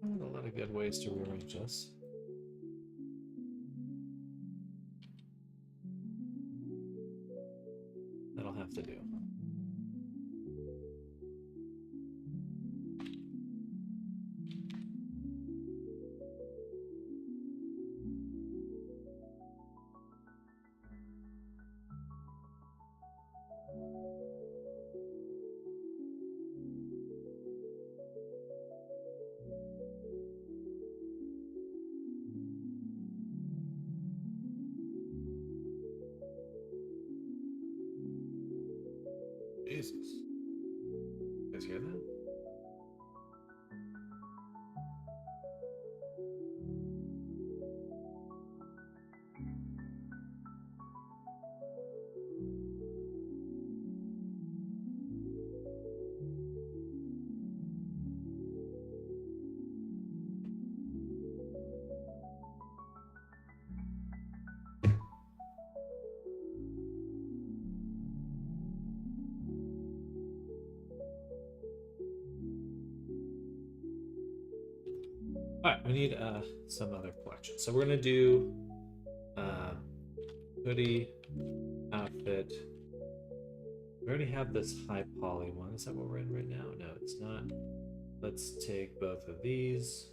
A lot of good ways to rearrange this. That'll have to do. Jesus. You guys hear that? All right, we need some other collection. So we're gonna do hoodie, outfit. We already have this high poly one. Is that what we're in right now? No, it's not. Let's take both of these.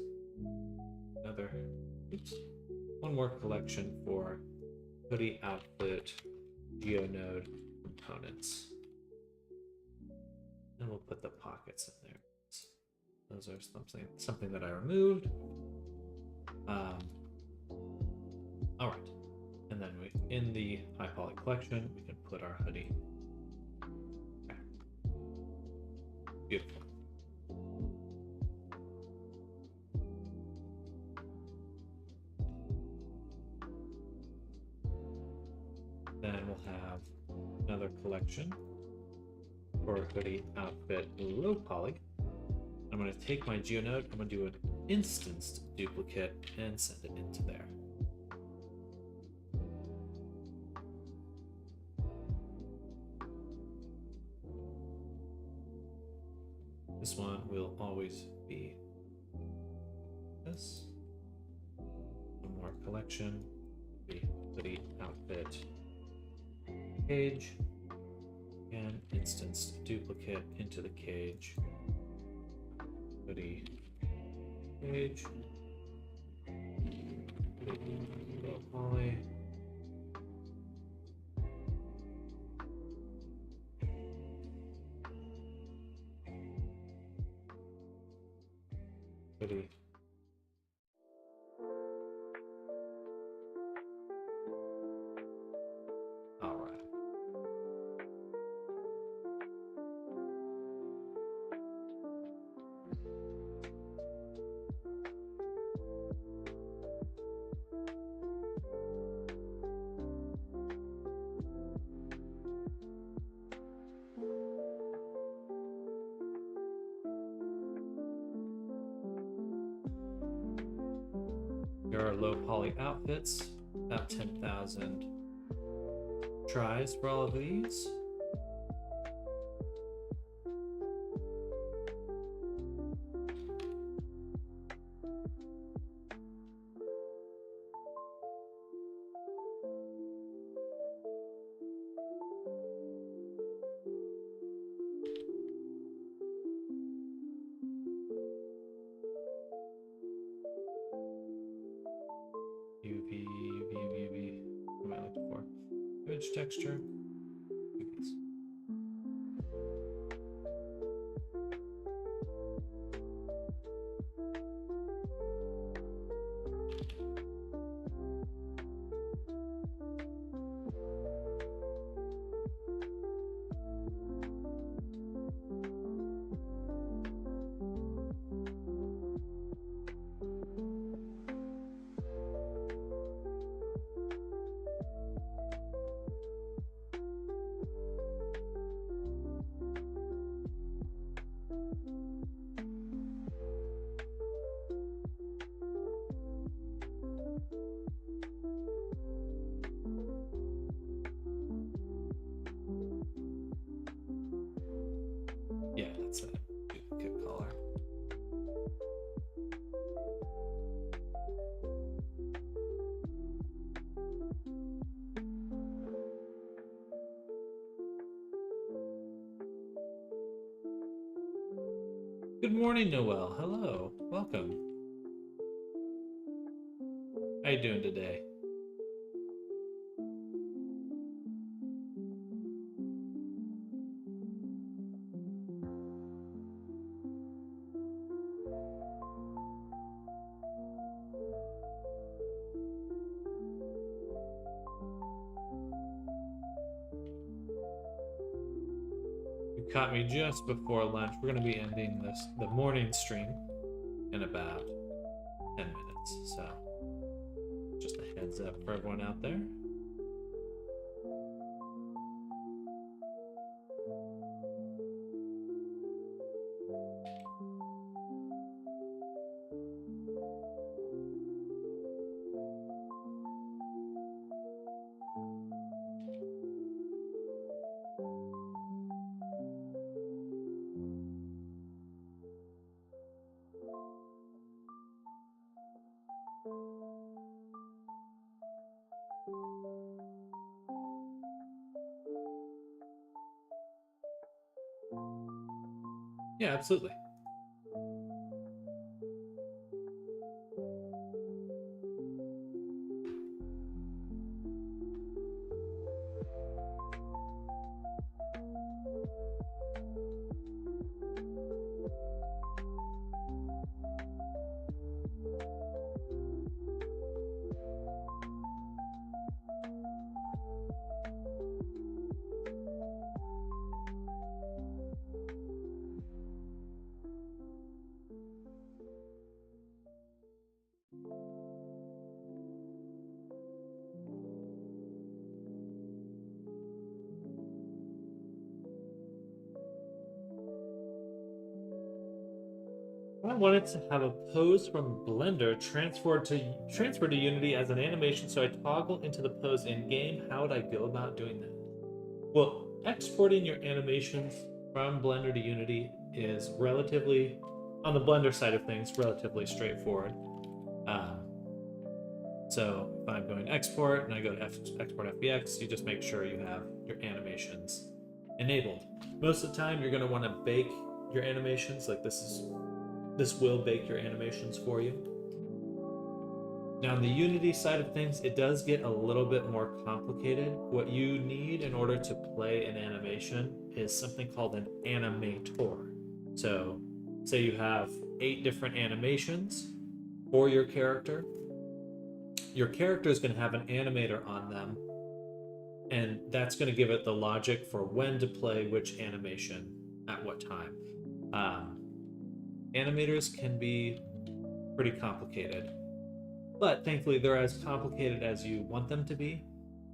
One more collection for hoodie, outfit, GeoNode components. And we'll put the pockets in there. Those are something that I removed. All right, and then in the high poly collection, we can put our hoodie. Okay. Beautiful. Then we'll have another collection for a hoodie outfit low poly. I'm going to take my GeoNode, I'm going to do an instanced duplicate and send it into there. This one will always be this. One more collection, the hoodie outfit cage, and instance duplicate into the cage. Hoodie cage. Low poly. Hoodie. All right. There are low poly outfits, about 10,000 tries for all of these. UV. What am I looking for? Image texture. UVs. Yeah, that's a duplicate color. Good morning, Noel. Hello. Welcome. How you doing today? You caught me just before lunch. We're going to be ending the morning stream in about 10 minutes. So just a heads up for everyone out there. Yeah, absolutely. I wanted to have a pose from Blender transferred to Unity as an animation, so I toggle into the pose in game. How would I go about doing that? Well, exporting your animations from Blender to Unity is relatively, on the Blender side of things, relatively straightforward. So if I'm going export and I go to export FBX, you just make sure you have your animations enabled. Most of the time, you're going to want to bake your animations. Like this will bake your animations for you. Now, on the Unity side of things, it does get a little bit more complicated. What you need in order to play an animation is something called an animator. So, say you have 8 different animations for your character. Your character is going to have an animator on them, and that's going to give it the logic for when to play which animation at what time. Animators can be pretty complicated, but thankfully they're as complicated as you want them to be.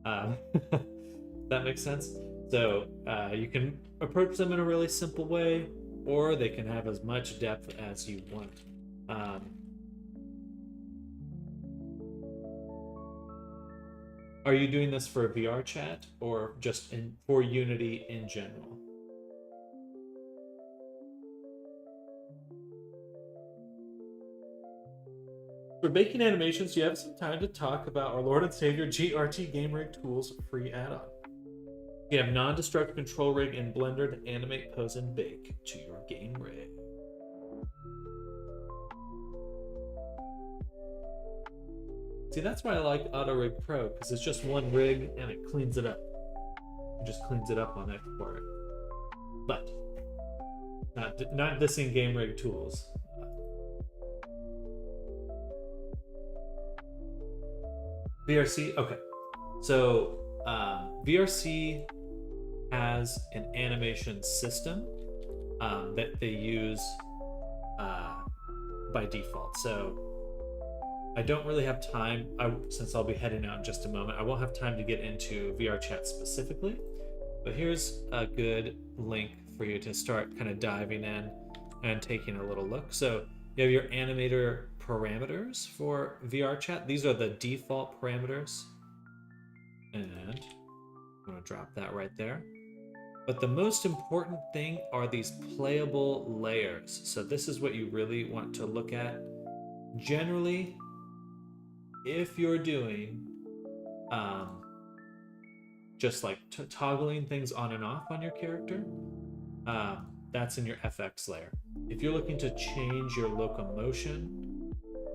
That makes sense. So you can approach them in a really simple way, or they can have as much depth as you want. Are you doing this for VR chat or just for Unity in general? For baking animations, you have some time to talk about our Lord and Savior GRT Game Rig Tools free add-on. You have non-destructive control rig in Blender to animate, pose, and bake to your game rig. See, that's why I like Auto Rig Pro, because it's just one rig and it cleans it up. It just cleans it up on export. But not dissing Game Rig Tools. VRC, okay. So VRC has an animation system that they use by default. So I don't really have time, since I'll be heading out in just a moment, I won't have time to get into VR chat specifically, but here's a good link for you to start kind of diving in and taking a little look. So you have your animator parameters for VR chat. These are the default parameters. And I'm going to drop that right there. But the most important thing are these playable layers. So this is what you really want to look at. Generally, if you're doing just like toggling things on and off on your character, that's in your FX layer. If you're looking to change your locomotion,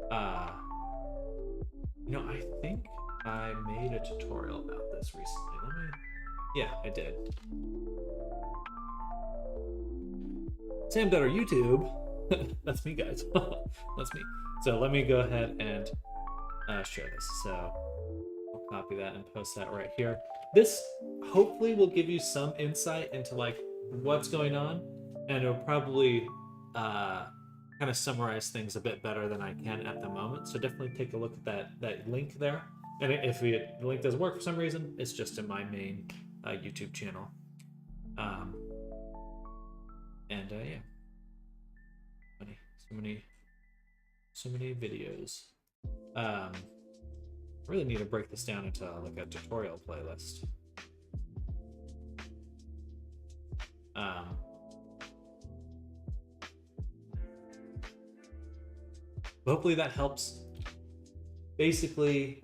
I think I made a tutorial about this recently. Yeah, I did. Sam Dutter YouTube. That's me, guys. That's me. So let me go ahead and share this. So I'll copy that and post that right here. This hopefully will give you some insight into like what's going on, and it'll probably kind of summarize things a bit better than I can at the moment. So definitely take a look at that link there. And if the link doesn't work for some reason, it's just in my main YouTube channel. Yeah, so many videos. I really need to break this down into like a tutorial playlist. Hopefully that helps. Basically,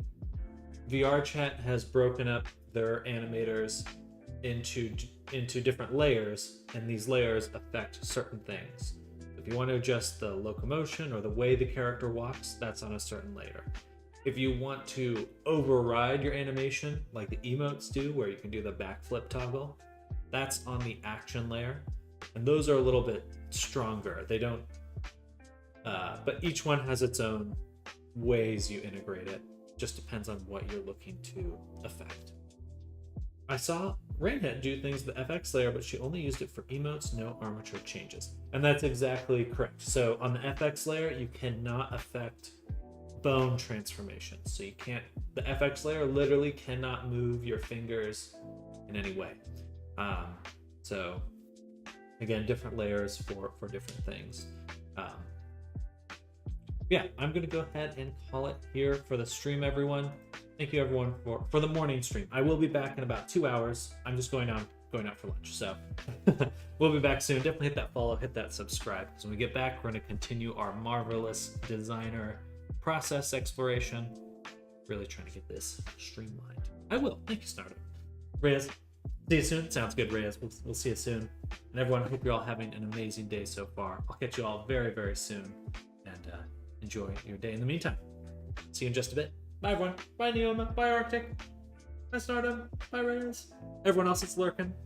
VR chat has broken up their animators into different layers, and these layers affect certain things. If you want to adjust the locomotion or the way the character walks, that's on a certain layer. If you want to override your animation, like the emotes do, where you can do the backflip toggle, that's on the action layer. And those are a little bit stronger. They don't, but each one has its own ways you integrate it. Just depends on what you're looking to affect. I saw Rainhead do things with the FX layer, but she only used it for emotes, no armature changes. And that's exactly correct. So on the FX layer, you cannot affect bone transformations. So you can't, the FX layer literally cannot move your fingers in any way. So again, different layers for different things. Yeah, I'm gonna go ahead and call it here for the stream, everyone. Thank you everyone for the morning stream. I will be back in about 2 hours. I'm just going out for lunch, so we'll be back soon. Definitely hit that follow, hit that subscribe, because when we get back, we're gonna continue our marvelous designer process exploration. Really trying to get this streamlined. I will. Thank you, Startup. Reyes, see you soon. Sounds good, Reyes. We'll see you soon. And everyone, I hope you're all having an amazing day so far. I'll catch you all very, very soon. And enjoy your day in the meantime. See you in just a bit. Bye, everyone. Bye, Neoma. Bye, Arctic. Bye, Stardom. Bye, Reyes. Everyone else that's lurking.